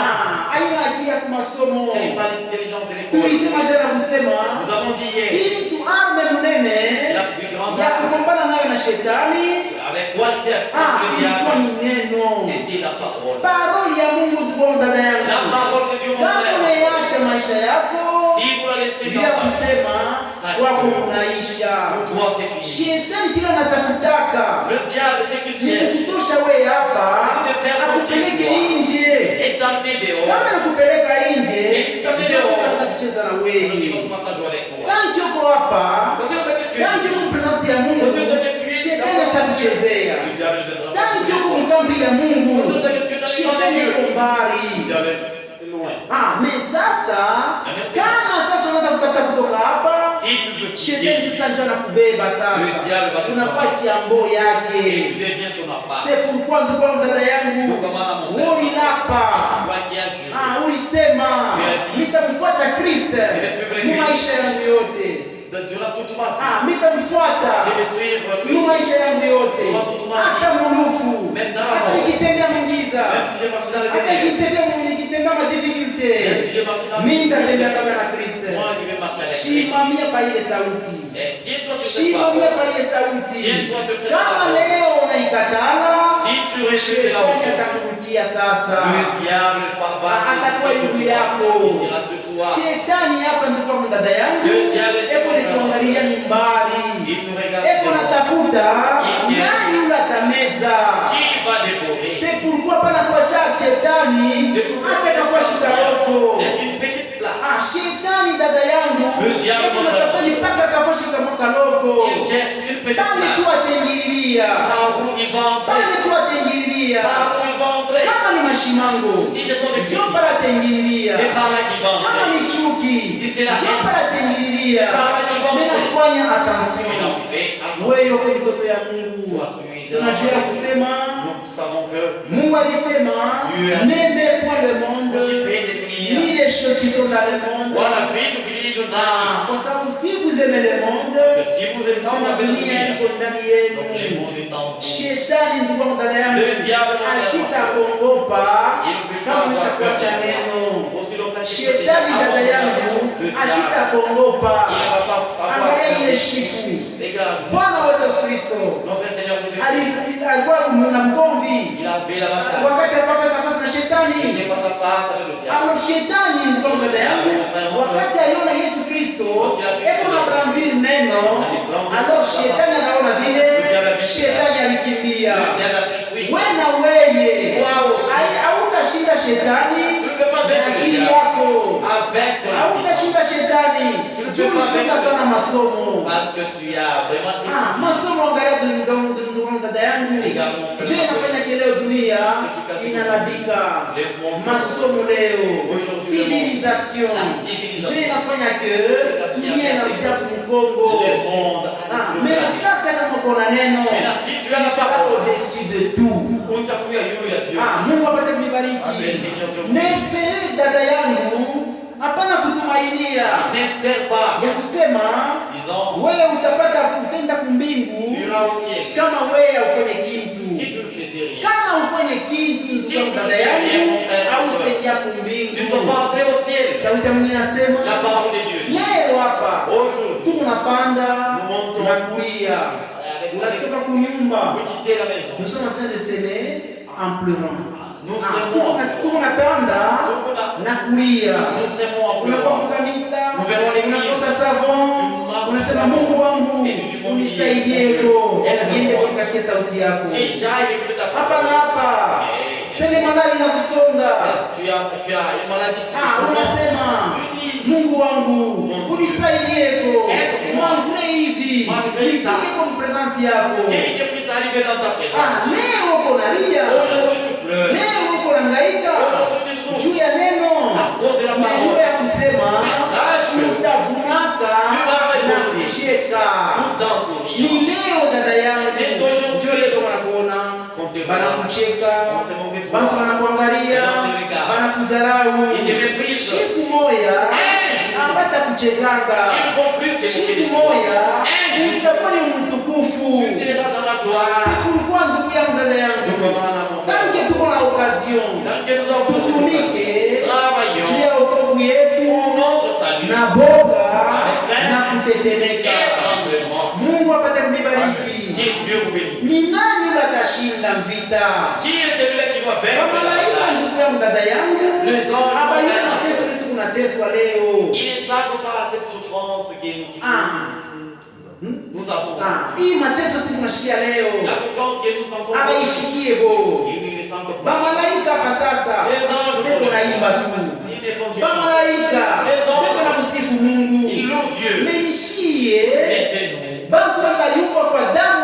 S1: haina akili ya kumasomo.
S2: Ce n'est pas l'intelligence de l'école.
S1: Tulisema jana kusema
S2: Nous avons dit hier,
S1: ili tuarme munene
S2: la plus grande
S1: ya
S2: arme
S1: kugombana nayo na shetani.
S2: avec quoi le
S1: Ilikuwa
S2: diable,
S1: ni neno,
S2: c'était la parole.
S1: paroli ya Mungu. Tuko dada
S2: La
S1: yangu,
S2: parole de Dieu, mon
S1: kama
S2: frère.
S1: unaiacha maisha yako
S2: Si vous la laissez
S1: bila
S2: dans ta vie,
S1: kusema wako unaisha.
S2: pour toi c'est fini.
S1: Shetani kila anatafutaka
S2: Le diable, c'est qu'il
S1: ni
S2: cherche
S1: kukutosha wewe hapa akupeleke nje.
S2: et t'emmener dehors.
S1: Kama nakupeleka nje,
S2: Esitame
S1: ndio
S2: dehors.
S1: sasa kucheza na
S2: Il
S1: wewe.
S2: va commencer à jouer avec toi.
S1: Tanki uko hapa,
S2: Parce que peut-être tu es
S1: tanki
S2: ici.
S1: uko presence ya Mungu, shetani atakuchezea.
S2: Le diable ne viendra
S1: Tanki
S2: pas.
S1: uko mkambi ya Mungu, shetani yuko
S2: Le
S1: mbali.
S2: diable est loin.
S1: Mais sasa kama sasa unaweza kupata kutoka hapa,
S2: Si tu veux
S1: shetani
S2: quitter,
S1: sasa ndio anakubeba sasa,
S2: Le diable va te
S1: unakuwa kiambo
S2: tu
S1: yake.
S2: deviens son appart.
S1: C'est pourquoi ndugu yangu dada yangu, ulilapa
S2: Toi qui as juré,
S1: ulisema nitamfuata Kristo mu maisha yangu yote,
S2: durant toute ma vie,
S1: nitamfuata
S2: je vais suivre
S1: mu
S2: Christ.
S1: maisha yangu yote, hata mulufu, hata nikitembea mungiza,
S2: Même si j'ai marché dans le
S1: hata
S2: ténèbres,
S1: nikitembea madifikulte,
S2: même si j'ai marché dans le
S1: mimi nitatembea
S2: ténèbres,
S1: kama na Kristo.
S2: moi je vais marcher avec Christ.
S1: Shimamia pa ile sauti,
S2: Et tiens-toi sur cette
S1: shimamia
S2: parole.
S1: pa ile sauti.
S2: Tiens-toi sur cette
S1: Kama
S2: parole.
S1: leo unaikatala,
S2: Si tu rejettes la
S1: shetani
S2: parole,
S1: atakurudia sasa.
S2: le diable va
S1: Atakuwa ndugu yako.
S2: il sera sur toi.
S1: Shetani hapa ndipo kwa dada yangu.
S2: Le diable est
S1: Eko nituangalia ni mbali.
S2: Il nous regarde.
S1: Eko natafuta
S2: Il cherche.
S1: nani yule atameza.
S2: Qui va dévorer?
S1: C'est pourquoi pana kuacha shetani
S2: C'est pourquoi
S1: hata kafua shida yako.
S2: il y a une petite place.
S1: Shetani dada yangu.
S2: Le diable
S1: Eko natafuta mpaka kafua shida mwaka loko.
S2: Il cherche une petite
S1: Pale tu
S2: place.
S1: atengililia.
S2: Par où il va
S1: Pale
S2: entrer.
S1: tu atengililia.
S2: Par où il va entrer.
S1: Kama ni mashimango.
S2: Si ce sont des
S1: Njoo
S2: petits,
S1: pale atengililia.
S2: c'est par là qu'il va
S1: Kama
S2: entrer.
S1: ni chuki,
S2: Si c'est la
S1: njoo pale atengililia.
S2: Par là qu'il va
S1: Mimi
S2: entrer.
S1: nafanya
S2: Il
S1: attention.
S2: en fait attention.
S1: Wewe kwa mtoto ya Mungu.
S2: Toi, tu es
S1: Tunajua kusema
S2: Nous savons que
S1: Mungu alisema
S2: Dieu a-
S1: n'aimez point le monde
S2: aussi bien définir
S1: ni les choses qui sont dans le monde.
S2: voilà la vie que vivre dans
S1: Kwa sababu si vous aimez le monde,
S2: que si vous aimez
S1: kama
S2: la
S1: dunia
S2: vie,
S1: iko ndani
S2: donc le
S1: yenu.
S2: monde est en vous.
S1: Shetani ndugu dada yangu
S2: Le diable
S1: ashitakuogopa kama ushakuacha neno.
S2: Aussi longtemps qu'il
S1: Shetani dada yangu
S2: le diable,
S1: ashitakuogopa.
S2: il ne va pas avoir
S1: Angalia ile
S2: peur.
S1: shiku.
S2: Regarde,
S1: Bwana wetu Yesu Kristo
S2: notre Seigneur Jésus,
S1: alikuwa na mgomvi
S2: il a fait la bataille.
S1: wakati alipata safari na
S2: Il
S1: shetani.
S2: n'est pas à face avec le diable.
S1: Alors shetani ndugu dada yangu, wakati aliona Yesu Kristo eko na brandir neno, alors shetani anaona vile, shetani alikimbia.
S2: Le diable a pris fruit.
S1: Wewe na weye
S2: Wow.
S1: hautashinda shetani
S2: Tu ne peux pas
S1: na
S2: vaincre le
S1: akili
S2: diable
S1: yako,
S2: avec ton vie.
S1: hautashinda shetani juu ulifunga sana masomo.
S2: Parce que tu as vraiment étudié.
S1: Masomo angalia ndugu dada yangu, je inafanya kileo dunia inalabika.
S2: Le monde,
S1: Masomo leo civilisation,
S2: La civilisation.
S1: je inafanya que dunia inarudia kumgongo.
S2: le monde a
S1: Mais sasa kama kuna neno
S2: Maintenant, si tu as la
S1: sera
S2: parole,
S1: au-dessus de tout.
S2: utakuwa yule ya Dieu.
S1: Mungu apate
S2: Amen,
S1: kunibariki.
S2: Seigneur Dieu.
S1: Nespere dada yangu, hapana kutumainia
S2: n'espère pas,
S1: ya kusema
S2: disons,
S1: wewe utenda kumbingu
S2: tu iras au ciel.
S1: kama wewe ufanye kitu.
S2: Si tu ne faisais rien,
S1: Kama ufanye kitu
S2: Si
S1: ndugu
S2: tu
S1: dada
S2: fais
S1: yangu
S2: rien, mon frère,
S1: au
S2: ma soeur,
S1: utaingia
S2: tu ne
S1: kumbingu.
S2: peux pas entrer au ciel.
S1: Sauti ya Mungu inasema
S2: La parole de Dieu dit,
S1: leo hapa
S2: aujourd'hui,
S1: tunapanda
S2: nous montons
S1: na kulia, unatoka kunyumba.
S2: vous quittez la maison.
S1: Nous sommes en train de s'aimer en pleurant.
S2: Nous s'aimons.
S1: Tunapanda na kulia.
S2: Nous s'aimons en
S1: Unakuwa
S2: pleurant.
S1: kanisa,
S2: Nous verrons l'église.
S1: unakosa savon, unasema Mungu wangu unisaidie ko. Niende kwa kashikia sauti yako.
S2: Et j'aille écouter ta
S1: Hapa na
S2: parole.
S1: hapa. Sema malali na kusonga.
S2: Tu as une maladie.
S1: Unasema Mungu wangu unisaidie ko. Malgré hivi, nifike kwa presence yako.
S2: Et je puisse arriver dans ta présence.
S1: Leo uko nalia.
S2: Aujourd'hui tu pleures.
S1: Leo uko nangaika.
S2: Aujourd'hui tu souffres.
S1: Juu ya neno.
S2: À cause de la
S1: Maneno
S2: parole.
S1: ya kusema utavunaka na kucheka.
S2: Tout dans ton
S1: Ni
S2: vie.
S1: leo dada yangu.
S2: C'est aujourd'hui.
S1: Njoo leo wanakuona.
S2: Qu'on te
S1: Wanakucheka.
S2: On se moque de toi.
S1: Watu wanakuangalia. Wanakudharau.
S2: Ils te méprisent.
S1: Siku moja hapata kuchekaka.
S2: Ils vont plus te moquer de
S1: Siku
S2: toi.
S1: moja utakuwa ni mtukufu.
S2: Tu seras dans la gloire.
S1: Sikulikuwa ndugu yangu dada yangu. Tangu tuko na occasion.
S2: Tant que nous avons
S1: Tutumike
S2: travaillons
S1: juu ya wokovu yetu
S2: pour notre salut.
S1: na boga na kutetemeka.
S2: Et tremblement.
S1: Mungu apate kumibariki.
S2: Que Dieu vous bénisse.
S1: Ni nani watashinda vita?
S2: Qui est celui qui va vaincre la
S1: Malaika
S2: bataille?
S1: ndugu yangu dada yangu.
S2: Les anges
S1: Abayana
S2: vont
S1: mateso yetu tunateswa leo.
S2: Il est savent par cette souffrance que nous avons.
S1: Hii mateso yetu tunashikia leo.
S2: La souffrance que nous sentons.
S1: Abaishikie bo.
S2: Ils ne le sentent
S1: Ba
S2: pas.
S1: malaika hapa sasa.
S2: Les anges
S1: Beko naimba tu.
S2: Ils ne font que
S1: Ba
S2: chanter.
S1: malaika beko na kusifu Mungu.
S2: Ils louent Dieu.
S1: Menishie
S2: Mais c'est nous.
S1: bantu baliumbwa kwa damu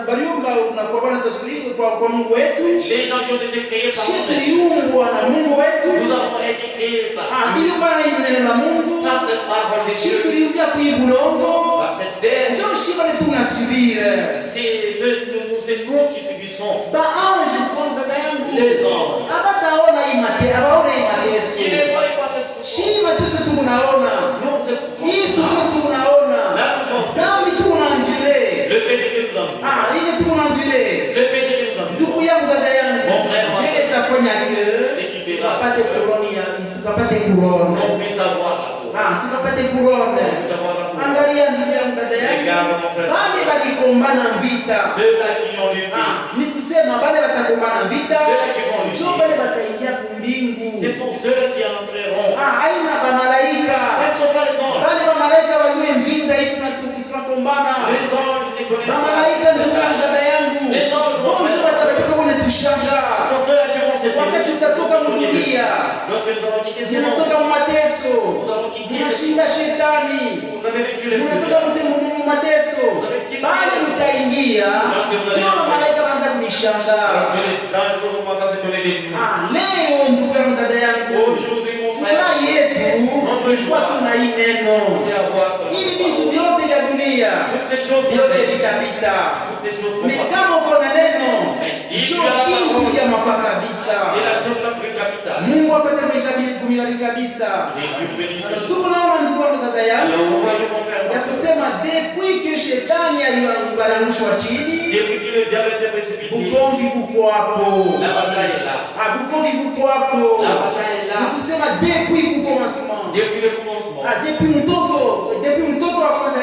S1: baliumba na kwa Bwana tosuri kwa Mungu wetu.
S2: Les gens qui ont été créés par
S1: Sisi
S2: nous.
S1: tuliumbwa na Mungu wetu.
S2: Nous avons été créés par
S1: Tuliumbwa na neno la Mungu.
S2: par cette parole de
S1: Sisi
S2: Dieu.
S1: tuliumbwa kuibulongo.
S2: Par cette terre.
S1: Ndio shiba letu tunasubiri.
S2: C'est nous qui subissons.
S1: Ba ange kwa dada yangu.
S2: Les anges.
S1: Abataona imate, abaona imateso.
S2: Ils ne voient pas cette souffrance.
S1: Shii mateso tunaona.
S2: Non, cette souffrance.
S1: Hii souffrance tunaona.
S2: La souffrance.
S1: Zambi tunaanjile.
S2: Le péché que nous avons.
S1: Ile tunaanjile.
S2: Le péché que nous avons.
S1: Ndugu yangu dada yangu.
S2: Mon frère, ma
S1: Je
S2: soeur.
S1: itafanya ke
S2: C'est qui fait la
S1: tukapate
S2: souffrance.
S1: kuroni ya tukapate kuroni.
S2: On puisse avoir la peau.
S1: Tukapate kuroni.
S2: On puisse avoir la peau.
S1: Angalia ndugu yangu dada yangu.
S2: Regarde mon frère.
S1: Bale balikombana vita.
S2: Ceux-là qui ont lutté.
S1: Ni kusema bale batakombana vita.
S2: Ceux-là qui vont lutter.
S1: Ndio bale bataingia kumbingu.
S2: Ce sont ceux-là qui entreront.
S1: Aina ba malaika.
S2: Ce ne sont pas les anges.
S1: Bale ba malaika wajue vita hii tunakombana.
S2: Les anges ne connaissent
S1: Ba
S2: pas.
S1: malaika ndugu yangu dada yangu.
S2: Les anges vont
S1: Wao ndio watabaki kwenye tushanga.
S2: Ce sont ceux-là qui vont se
S1: Wakati utatoka mdunia.
S2: Lorsque nous avons quitté ces mondes,
S1: Unatoka mateso.
S2: nous avons quitté
S1: Unashinda shetani.
S2: vous avez vécu les
S1: Unatoka mateso. Bali utaingia. Ndio malaika wanaanza kunishanga.
S2: Alors que les anges vont commencer à se donner des noms.
S1: Leo ndugu yangu dada yangu.
S2: Aujourd'hui, mon frère,
S1: Furaha yetu ilikuwa tuna hii neno.
S2: c'est avoir
S1: Hivi vitu vyote vya dunia
S2: toutes ces choses
S1: vyote
S2: viennent.
S1: vitapita.
S2: Toutes ces choses vont
S1: Mais
S2: passer.
S1: kama uko na neno
S2: si
S1: ndio
S2: tu as la
S1: kitu
S2: parole,
S1: cha mafaa kabisa.
S2: C'est la chose la plus capitale.
S1: Mungu apate kumibariki kabisa.
S2: Et Dieu bénisse.
S1: Tunaona ndugu yangu dada yangu
S2: Alors, on voit mon frère,
S1: ya kusema depuis que shetani aliangushwa chini,
S2: depuis que le diable était précipité,
S1: ugomvi uko hapo.
S2: la bataille est là.
S1: Ugomvi uko hapo.
S2: La bataille est là.
S1: Ni kusema depuis commencement.
S2: Depuis le commencement.
S1: Depuis mtoto wa kwanza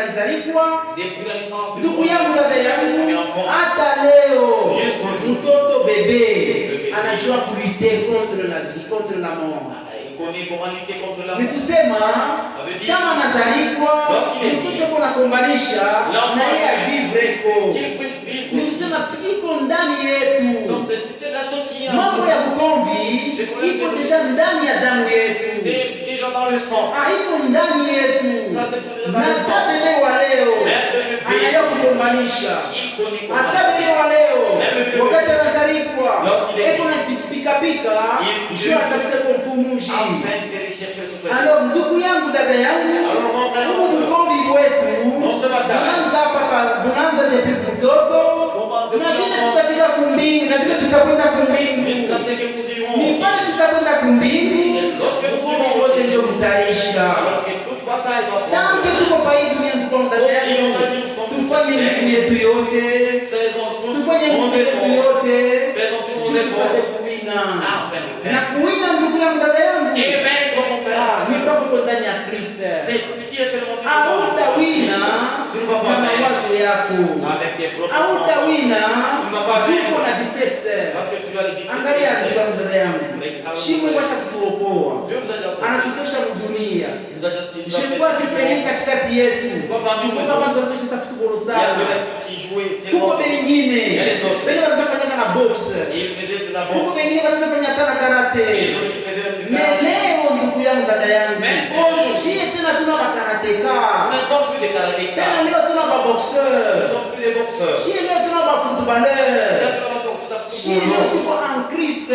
S1: alizaliwa,
S2: Depuis la naissance du
S1: ndugu yangu dada yangu,
S2: enfant.
S1: hata leo
S2: Jusqu'au
S1: mtoto bebe
S2: Bébé.
S1: anajua kulite contre la vie, contre la mort.
S2: Il connaît comment lutter contre la
S1: Ni
S2: mort.
S1: kusema kama anazaliwa mtoto kuna kumbanisha na yeye avivreko.
S2: Qu'il puisse vivre.
S1: Ni kusema iko ndani yetu.
S2: Donc c'est la chose qui est en
S1: Mambo ya ugomvi iko deja ndani ya damu yetu.
S2: C'est déjà dans le sang.
S1: Iko ndani yetu.
S2: Ça, c'est déjà dans
S1: Na
S2: le
S1: hata
S2: sang.
S1: bebe wa leo anaya kugombanisha.
S2: Il connaît
S1: Hata
S2: comment.
S1: bebe wa leo
S2: Bebe.
S1: wakati anazaliwa
S2: Lorsqu'il est-
S1: eko na pikapika juu atafute kumpumuji.
S2: Afin de rechercher ce frère.
S1: Alors ndugu yangu dada yangu,
S2: Alors mon frère,
S1: huu ugomvi wetu
S2: Notre bataille.
S1: unaanza depuis mtoto na vile tutafika kumbingu na vile tutakwenda kumbingu
S2: Jusqu'à ce que nous irons.
S1: ni pale tutakwenda kumbingu
S2: Lorsque nous
S1: Tangu tuko pa hii dunia tuko ndani yake. Tufanye nguvu yetu yote. Tufanye nguvu yetu yote. Tupate kuwina. Na kuwina ndugu yangu dada yangu. Ni bado ndani ya Kristo. Hautawina na mawazo yako. Hautawina tuko na biceps. Angalia ndugu yangu dada yangu. Shimo washa kutuokoa. Anatutosha dunia. Shimo kipeleka katikati yetu. Kama ndio tunacheza football sana. Kuko wengine. Wengine wanafanya na box. Kuko wengine wanafanya hata karate. Leo ndugu yangu dada yangu. Shie tena tuna karateka. Tena leo tuna boxeur. Shie leo tuna footballeur. Shie leo tuko en Kristo.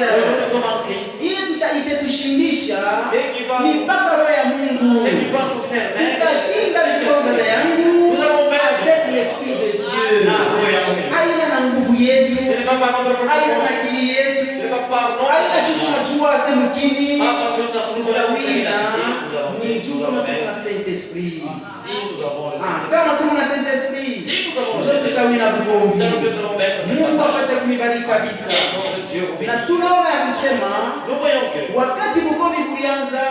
S1: Ili itatushimisha mipaka roho ya Mungu. Tutashinda mikono dada yangu avec l'esprit de Dieu. Haina na nguvu yetu. Haina na akili yetu. Haina tunajua semkini. Tutawina ni juu kama tuna Saint-Esprit. Kama tuna Saint-Esprit, tutawina bukomvi. Mungu apate kumibariki kabisa. Na tunaona ya kusema wakati bukomvi kulianza,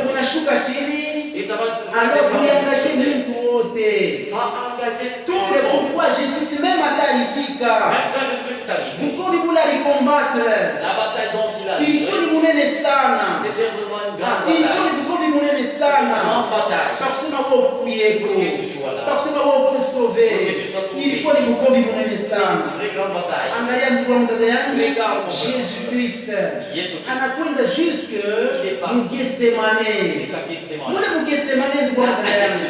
S1: tunashuka chini. Alors vous engagez mtu wote. C'est pourquoi Jésus même atalifika. Bukomvi kula combattre.
S2: La bataille dont il a
S1: Ilikuwa munene sana.
S2: C'était vraiment une grande bataille.
S1: Ilikuwa munene sana.
S2: Grande bataille.
S1: Takusema wewe ukuyeko. Takusema wewe ukusove. Ilikuwa ni bukomvi munene sana.
S2: Très grande bataille.
S1: Angalia mtu wa mdada yangu. Jésus Christ. Anakwenda jusque mu Gethsemane. Mule mu Gethsemane ndio kwa mdada yangu.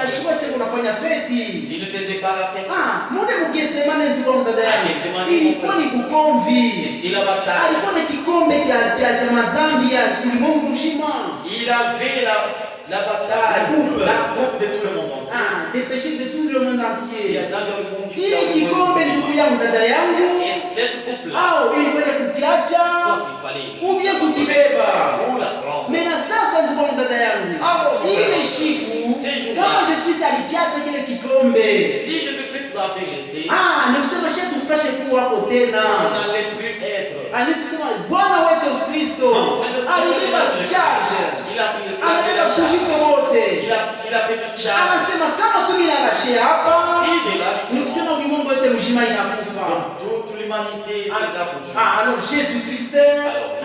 S1: Ashua sema unafanya feti.
S2: Il ne faisait pas la fête.
S1: Mule mu Gethsemane ndio kwa mdada yangu. Ilikuwa ni bukomvi. Alikuwa na kikombe cha mazambi ya ulimwengu mzima.
S2: Il avait la bataille, la coupe de tout le monde entier.
S1: Des péchés de tout le monde entier. Ili kikombe ndugu yangu dada yangu. Il fallait kukiacha. Ou bien kukibeba. Mais na sasa ndugu yangu dada yangu. Ile siku kama Yesu alikiacha kile kikombe.
S2: Si Jésus-Christ l'avait laissé.
S1: Ni kusema shetu tupashe kuwa hapo tena.
S2: On n'allait plus être.
S1: Ani kusema Bwana wetu Yesu Kristo alibeba charge. Anabeba kujiko wote.
S2: Il a pris toute charge.
S1: Anasema kama tumilarashe hapa. Ni kusema ulimwengu wote mzima inakufa.
S2: Toute l'humanité sera foutue.
S1: Alors Jésus Christ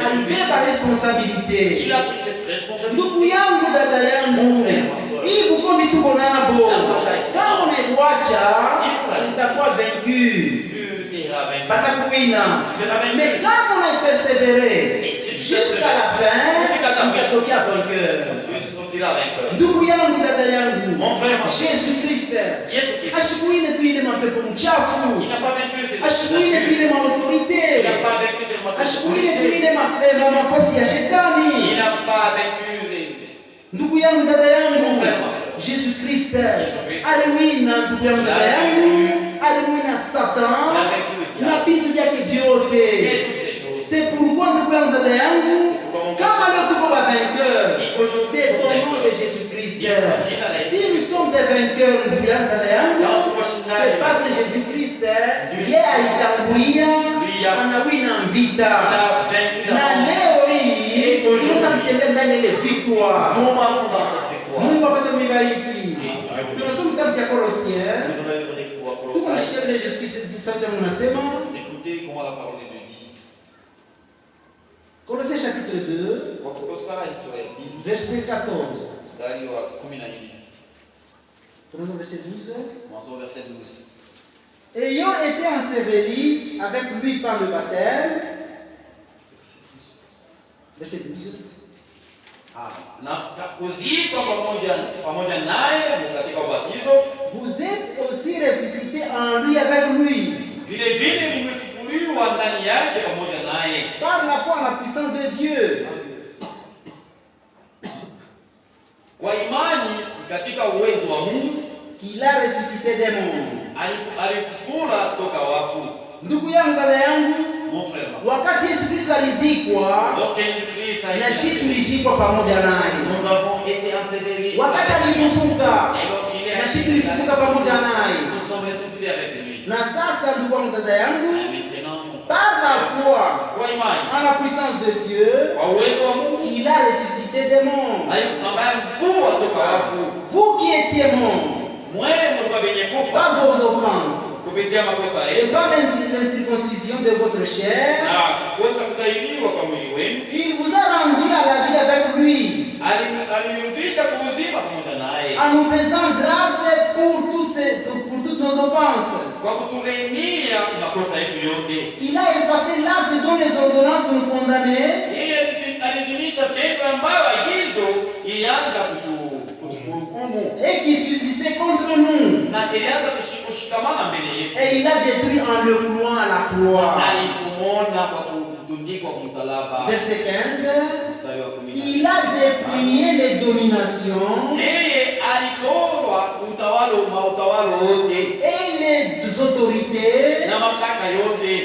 S1: alibeba responsabilité.
S2: Il a pris cette responsabilité.
S1: Ndugu yangu dada yangu. Hii bukombi tuko nabo. Kama unaibwacha utakuwa vaincu. Batakuina. Mais quand on a persévéré jusqu'à la fin, on est vainqueur. Ndugu yangu dada yangu, Jésus Christ ashikuine tu ile mapepo mchafu, ashikuine tu ile maautorité, ashikuine tu ile makosi ya shetani. Ndugu yangu dada yangu, Jésus Christ aliwina ndugu yangu dada yangu, aliwina Satan na vitu vyake vyote. C'est pourquoi ndugu yangu dada yangu, kama leo tuko vainqueur, c'est au nom de Jésus Christ. Si nous sommes des vainqueurs ndugu yangu dada yangu, c'est parce que Jésus Christ yeye alitangulia anawina vita. Na leo hii tunaweza kutembea ndani ya ile victoire. Mungu apate kubariki. Tunasoma kitabu cha Colossiens. Tukashika vile Yesu Kristo sasa tunasema.
S2: Écoutez comment la parole de Dieu dit.
S1: Colossiens chapitre 2, verset 14. Commençons verset 12.
S2: Commençons verset 12.
S1: Ayant été ensevelis avec lui par le baptême. Verset 12. Vous êtes aussi ressuscités en lui avec lui. Par la foi en la puissance de Dieu.
S2: Kwa imani katika uwezo wa Mungu
S1: qu'il a ressuscité des morts.
S2: Alifufura toka wafu.
S1: Ndugu yangu dada yangu, Wakati Yesu Kristo alizikwa, na sisi tulizikwa pamoja naye. Wakati alifufuka, na sisi tulifufuka pamoja naye. Na sasa ndugu wangu, dada yangu, par la foi en la puissance de Dieu, il a ressuscité des morts. Vous qui étiez morts par vos offenses et par l'incirconcision de votre chair, il vous a rendu à la vie avec lui, en nous faisant grâce pour toutes nos offenses. Il a effacé l'acte dont les ordonnances nous condamnaient et qui subsistait contre nous. Et il a détruit en le clouant à la croix. Verset 15. Il a dépouillé les dominations et les autorités,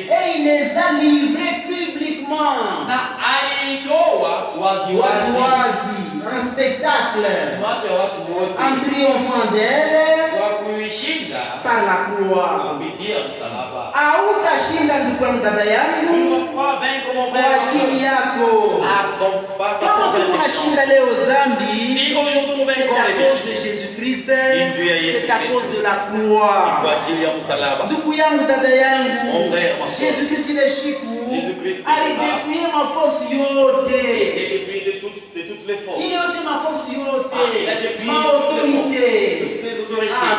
S1: et il les a livrées publiquement, un spectacle, en triomphant d'elle par la croix. Hautashinda ndugu yangu, dada yangu, kwa ajili yako. Kama tunashinda leo dhambi, c'est à cause de Jésus-Christ, c'est à cause de la croix. Ndugu yangu, dada yangu, Jésus-Christ ile siku alidekuye maforce yote. Il est de ma force yote, ma autorité,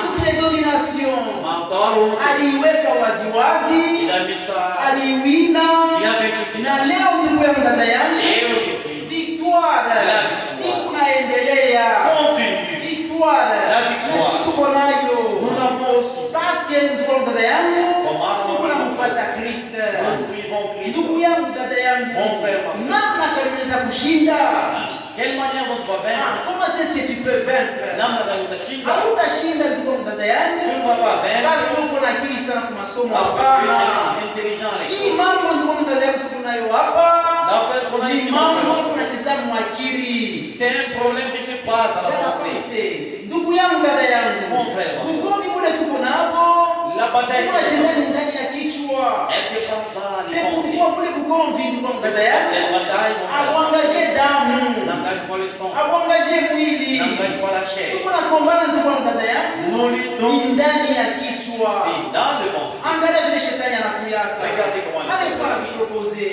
S1: toutes les dominations. Aliweka waziwazi, aliwina, na leo ndugu yangu, dada yangu, victoire ikunaendelea, victoire na tuko nayo, parce que ndugu yangu, dada yangu, tuko na mfuata Kristo. Ndugu yangu, dada yangu, namna kanaweza kushinda?
S2: Quelle manière on va vaincre?
S1: Comment est-ce que tu peux vaincre? Hautashinda ndugu dada yangu, basi uko na akili sana kwa masomo hapana. Hii mambo ndugu dada yangu tunayo hapa, ni mambo tunacheza mwakili.
S2: C'est un problème qui se passe dans la pensée.
S1: Ndugu yangu, dada yangu, ugomvi ule tuko nabo,
S2: la bataille
S1: tunacheza ndani ya kichwa. C'est pourquoi pour les ugomvi ndugu dada yangu, engager damu, engager mwili, tuko na kombana ndugu dada yangu, ndani ya kichwa. Angalia vile shetani anakuyaka, anasema kupropose,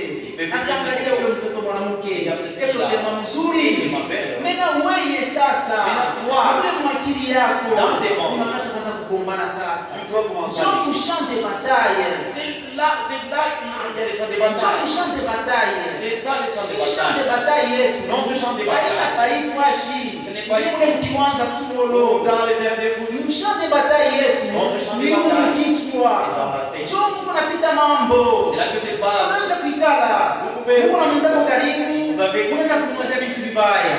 S1: asangalia ule mtoto mwanamke, ule dema mzuri, mena wewe sasa, ule mwakili yako, unapaswa kwanza kugombana sasa. Njoo tushande bataille.
S2: C'est là qu'il y a des champs de bataille.
S1: Njoo tushande bataille.
S2: C'est ça les champs de bataille.
S1: Tushande bataille yetu.
S2: Non, le champ de bataille. Ce n'est pas ici. Dans le terrain de foot.
S1: Tushande bataille yetu.
S2: Non, le champ de
S1: bataille. C'est dans la tête. Njoo Mungu napita mambo.
S2: C'est là que c'est pas.
S1: Unaweza kuikala. Mungu anamzako karibu. Unaweza kumwazia vitu vibaya.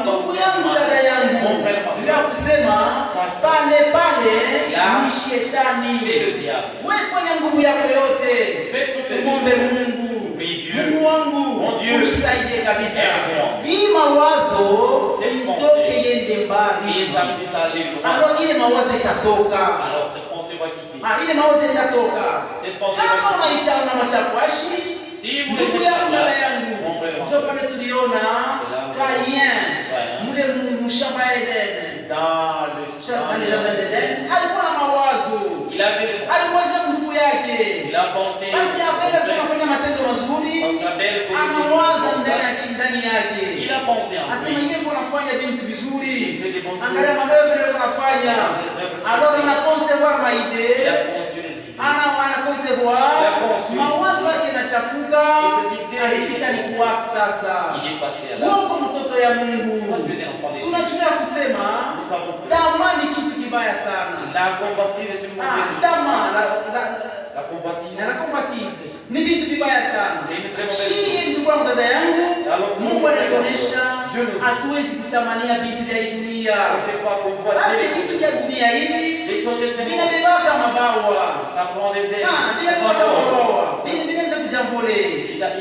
S1: Ndugu yangu, dada yangu, bila kusema pale pale ni shetani. Wewe fanya nguvu yako yote, muombe Mungu. Mungu wangu, unisaidie kabisa. Hii mawazo itoke yende mbali. Alors ile mawazo itatoka. Ile mawazo itatoka. Kama unaichana na machafuashi, ndugu yangu, dada yangu, ndio pale tuliona Kain mule mshamba Eden, dans le jardin d'Eden, alikuwa na mawazo, aliwaza ndugu yake, basi Abel alikuwa anafanya matendo mazuri, anawaza ndani yake, asema yeye alikuwa anafanya vitu vizuri, angalia maovu alikuwa anafanya, alors il a concevoir ma idée, ana concevoir mawazo yake yanachafuka, alipita ni kuwaka sasa. Mungu mtoto ya Mungu, tunachukua kusema tamaa ni kitu kibaya sana. Tamaa la convoitise ni vitu vibaya sana. Shii ndugu wangu, dada yangu, Mungu anaonyesha hatuwezi kutamania vitu vya dunia. Basi vitu vya dunia hivi vinabebaka mabawa, vinaweza vitajavole.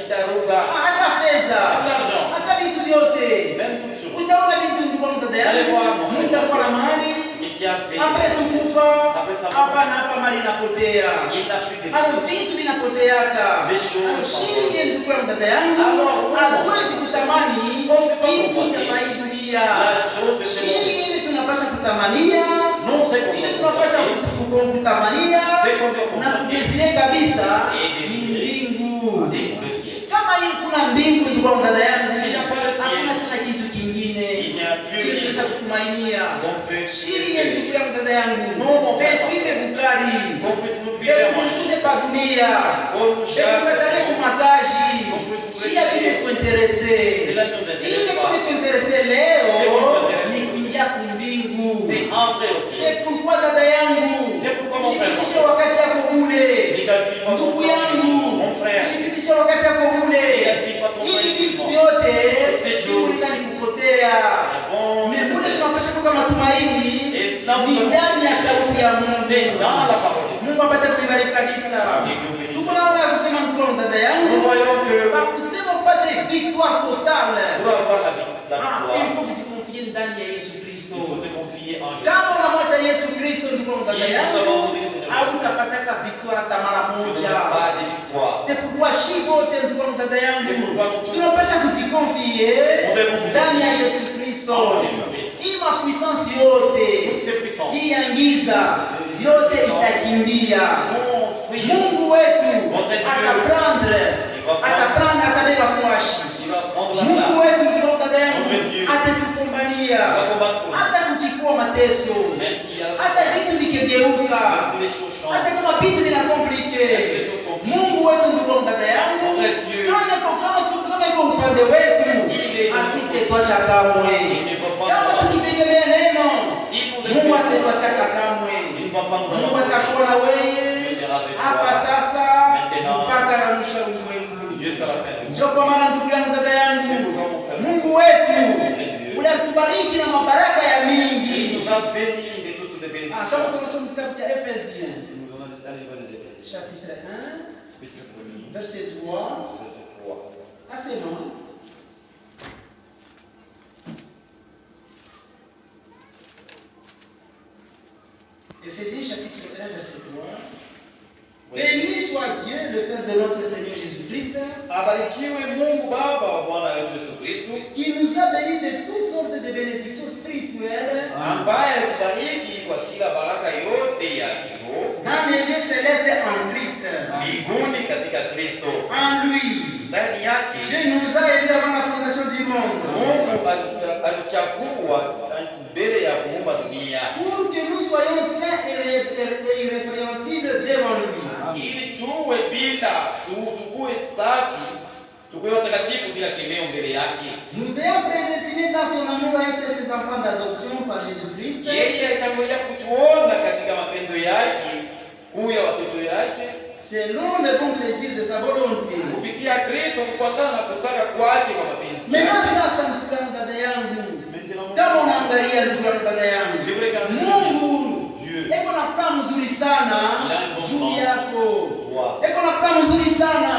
S2: Itaruka.
S1: Hata fedha.
S2: L'argent.
S1: Hata vitu vyote.
S2: Même toute chose.
S1: Utaona vitu ndivyo dada yangu. Mtakuwa na mahali. Après tukufa. Hapa na hapa mali inapotea. Hayo vitu vinapoteaka. Shinge ndugu yangu dada yangu. Hatuwezi kutamani kitu cha hii dunia. Shinge tunapasha kutamania. Ile tunapasha kutamania na kudesire kabisa ni mbingu. Kama hii kuna mbingu ndugu yangu dada yangu, hakuna tena kitu kingine kile tunaweza kutumainia. Shinge ndugu yangu dada yangu, tuive bukari, tusipuze pa dunia, tukatale kumakaji. Shia vile tuinterese. Ile kule tuinterese leo ni kuingia kumbingu. C'est pourquoi dada yangu, jipitishe wakati yako ule. Ndugu yangu, jipitishe wakati yako ule. Ili vitu vyote shughulika ni kupotea. Mekule tunapasha kuka matumaini ni ndani ya sauti ya Mungu. Mungu apate kuibariki kabisa. Tuko naona kusema ndugu yangu dada yangu, kusema upate victoire totale. Il faut que tu confies ndani ya Yesu Kristo. Kama unamwacha Yesu Kristo ndugu yangu dada yangu, hautapata victoire hata mara moja. C'est pourquoi shibote ndugu yangu dada yangu, tunapaswa kujikonfie ndani ya Yesu Kristo. Hii mapuissance yote, hii angiza yote itakimbia. Mungu wetu atabeba fwashi. Mungu wetu ndugu dada yangu atatukumbania. Hata kukikuwa mateso, hata vitu vikigeuka, hata kama vitu vinakomplike, Mungu wetu ndugu dada yangu, kama iko upande wetu, asitetuacha kamwe. Kama tukitegemea neno, Mungu asitetuacha kamwe. Mungu atakuwa na wewe hapa sasa mpaka na mwisho wa ulimwengu. Njoo kwa maana ndugu yangu dada yangu, Mungu wetu unatubariki na mabaraka ya mingi. Kama tunasoma kitabu cha Efesiens chapitre 1 verset 3. Assez long. Ephésiens chapitre 1 verset 3. Béni soit Dieu, le Père de notre Seigneur Jésus-Christ, qui nous a bénis de toutes sortes de bénédictions spirituelles dans les lieux célestes en Christ. En lui, Dieu nous a élus avant la fondation du monde, pour que nous soyons saints et irrépréhensibles devant lui. Nous ayons prédestinés dans son amour à être ses enfants d'adoption par Jésus-Christ, selon le bon plaisir de sa volonté. Maintenant sasa ndugu yangu dada yangu, kama unaangalia ndugu yangu dada yangu, Mungu eko na plan mzuri sana juu yako. Eko na plan mzuri sana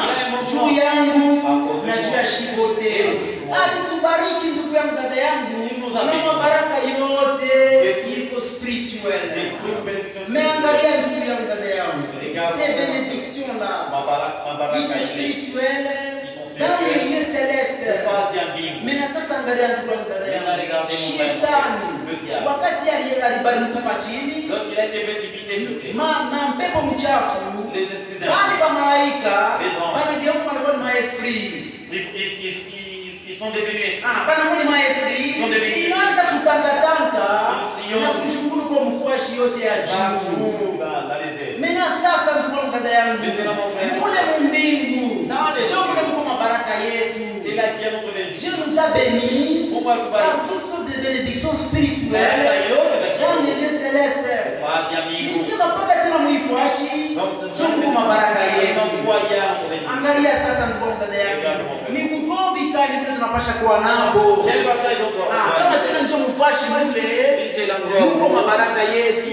S1: juu yangu na juu ya shibote. Alitubariki ndugu yangu dada yangu na mabaraka yote iko spirituel. Meangalia ndugu yangu dada yangu, ces bénédictions là iko spirituel dans les lieux célestes. Mena sasa angalia ndugu yangu dada yangu, shetani wakati alibariki chini, mapepo mchafu, wale wa malaika wanageuka wanakuwa maesprit.
S2: Ils sont devenus esprits.
S1: Ils sont devenus na kushukuru kwa mfuashi yote ya juu. Mena sasa ndugu yangu dada yangu, mule mbingu chomle kwa mabaraka yetu. Dieu nous a bénis par toutes sortes de bénédictions spirituelles dans les lieux célestes. Nisema paka tena muifuashi chomle kwa mabaraka yetu. Angalia sasa ndugu yangu dada yangu, ni kugovi kali vile tunapasha kuwa nabo. Kama tena njoo mfuashi mule Mungu mabaraka yetu.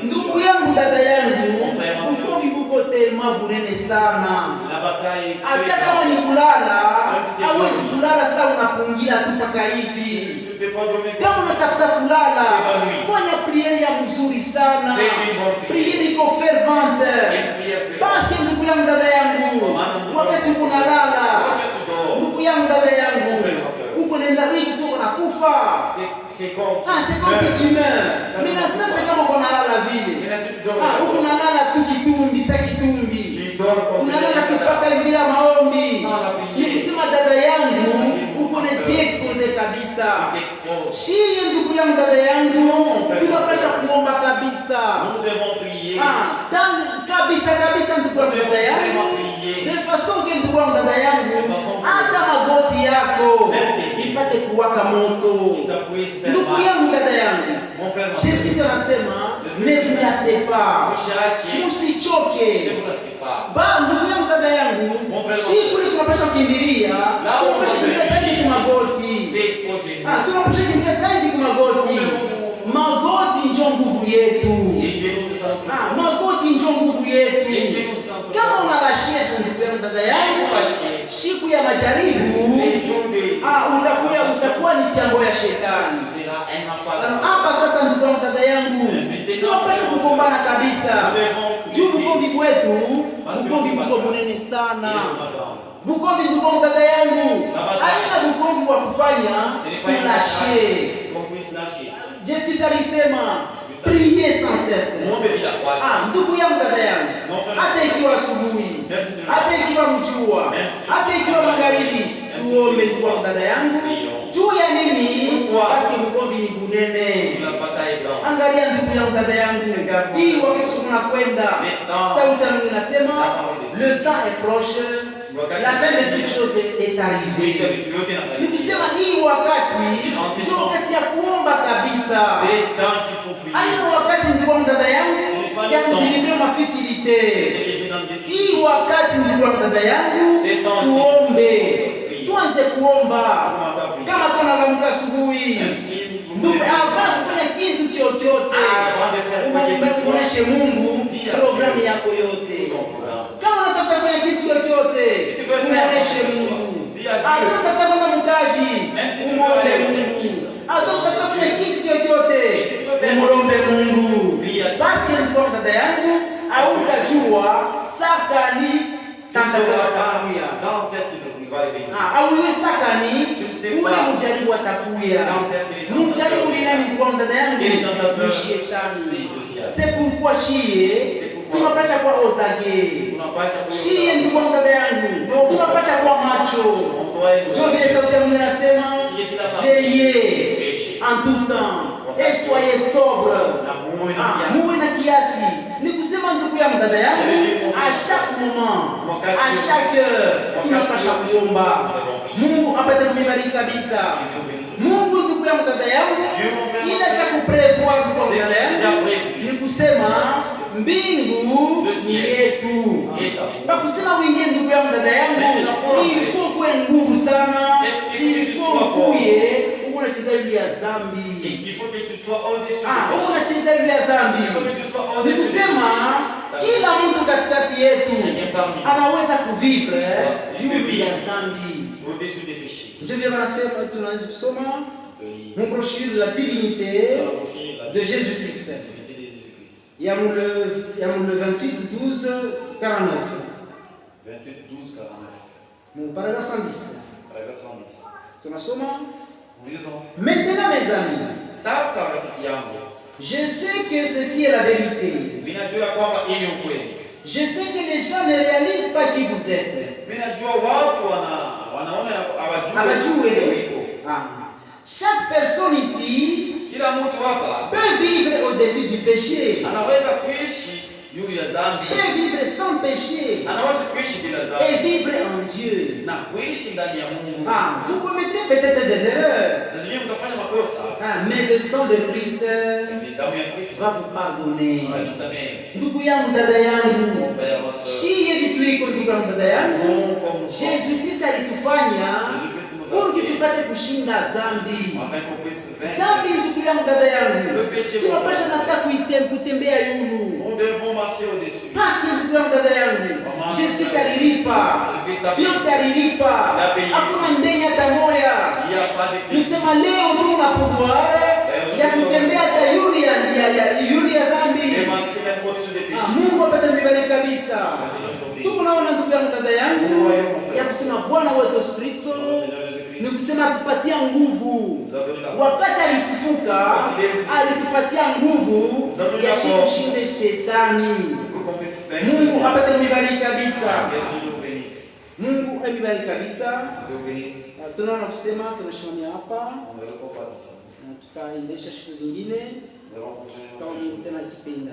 S1: Ndugu yangu dada yangu, ukovi uko tema bunene sana.
S2: La bataille est
S1: hata kama ni kulala hawezi kulala saa unapungia tu mpaka hivi. Kama unatafuta kulala fanya priere ya mzuri sana, priere iko fervente. Basi ndugu yangu dada yangu, wakati unalala ndugu yangu dada yangu uko nenda hivi sio unakufa. C'est comme si tu meurs. Mais là ça c'est kama uko nalala vile. Uko nalala tu kitumbi sa kitumbi. Unalala kupaka bila maombi. Nikisema dada yangu uko na expose kabisa. Shie ndugu yangu dada yangu tunapasha kuomba kabisa.
S2: Nous devons prier.
S1: Kabisa ndugu yangu dada yangu. De façon que ndugu yangu dada yangu hata magoti yako ipate kuwaka moto. Ndugu yangu dada yangu, Jésus anasema ne vous lassez pas. Msichoke. Ndugu yangu dada yangu, siku ile tunapasha kukimbilia, tunapasha kukimbilia zaidi kwa magoti. Tunapasha kukimbilia zaidi kwa magoti. Magoti ndio nguvu yetu. Magoti ndio nguvu yetu. Kama unalashia ndugu yangu dada yangu, siku ya majaribu utakuwa ni jambo ya shetani. Hapa sasa ndugu yangu dada yangu, tunapaswa kugombana kabisa. Juu Bukombe wetu, Bukombe buko bunene sana. Bukombe ndugu yangu dada yangu, haina Bukombe wa kufanya tunashie. Yesu alisema priez sans cesse. Ndugu yangu dada yangu, hata ikiwa asubuhi, hata ikiwa mjua, hata ikiwa magharibi, tuombe ndugu yangu dada yangu. Juu ya nini? Basi Bukombe ni bunene. Angalia ndugu yangu dada yangu, hii wakati tunakwenda, sauti ya Mungu inasema le temps est proche, la fin de toutes choses est arrivée. Nikusema hii wakati ndio wakati ya kuomba kabisa. Haina wakati ndugu yangu dada yangu ya kujilivia mafitilite. Hii wakati ndugu yangu dada yangu tuombe. Tuanze kuomba. Kama tunalamuka asubuhi, ndugu avant kufanya kitu chochote, uonyeshe Mungu programu yako yote. Kama unatafuta kufanya kitu chochote, uonyeshe Mungu. Hata unatafuta kwenda mkazi, umuombe Mungu. Hata unatafuta kufanya kitu chochote, umuombe Mungu. Basi ndugu dada yangu, hautajua sakani tatakuya. Auwe sakani ule mjaribu atakuya. Mjaribu ni nani ndugu dada yangu? Ni shetani. C'est pourquoi shie tunapasha kwa ozage. Shie ndugu dada yangu tunapasha kwa macho. Ndio vile sauti ya Mungu inasema veillez en tout temps et soyez sobre. Muwe na kiasi. Ni kusema ndugu yangu dada yangu, à chaque moment, à chaque heure tunapasha kuomba. Mungu apate kumibariki kabisa. Mungu ndugu yangu dada yangu inasha kuprevoir ndugu dada yangu. Ni kusema mbingu ni yetu. Kwa kusema wengine ndugu yangu dada yangu, il faut kuwe nguvu sana. Il faut kuye unacheza ile ya zambi.
S2: Il faut que tu sois au-dessus.
S1: Unacheza ile ya zambi. Ni kusema kila mtu katikati yetu anaweza kuvivre yule ya zambi.
S2: Au-dessus des péchés.
S1: Dieu vient à tunaanza kusoma mon brochure la divinité de Jésus-Christ. Il y a le 28 12 49.
S2: 28 12 49.
S1: Mon paragraphe 110.
S2: Paragraphe 110.
S1: Tunasoma.
S2: Lisons.
S1: Maintenant mes amis,
S2: sasa rafiki yangu,
S1: je sais que ceci est la vérité.
S2: Ninajua kwamba hii ni ukweli.
S1: Je sais que les gens ne réalisent pas qui vous êtes.
S2: Ninajua watu wanaona hawajui.
S1: Chaque personne ici
S2: kila mtu hapa
S1: peut vivre au-dessus du péché.
S2: Anaweza kuishi yule ya dhambi.
S1: Peut vivre sans péché.
S2: Anaweza kuishi bila dhambi.
S1: Et vivre en Dieu.
S2: Na kuishi ndani ya Mungu.
S1: Vous commettez peut-être des erreurs.
S2: Lazima mtafanya makosa.
S1: Mais le sang de Christ va vous pardonner. Ndugu yangu dada yangu, shie vitu iko ndugu yangu dada yangu. Jésus Christ alikufanya ili tupate kushinda dhambi. Dhambi ndugu yangu dada yangu, tunapaswa nataka kutembea yulu.
S2: Nous devons marcher au-dessus.
S1: Parce que ndugu ndugu yangu, dada yangu, Yesu Kristo alilipa. Yote alilipa. Hakuna ndenya hata moja. Nikisema leo tu una pouvoir ya kutembea hata yule ya zambi. Mungu apate mibaraka kabisa. Tukunaona ndugu yangu, dada yangu, ya kusema Bwana wetu Yesu Kristo ni kusema atupatia nguvu. Wakati alifufuka alitupatia nguvu ya kushinde shetani. Mungu apate mibaraka kabisa. Mungu amibariki kabisa. Tunaona kusema tunashimamia hapa. Na tutaendesha siku zingine kama Mungu tena akipenda.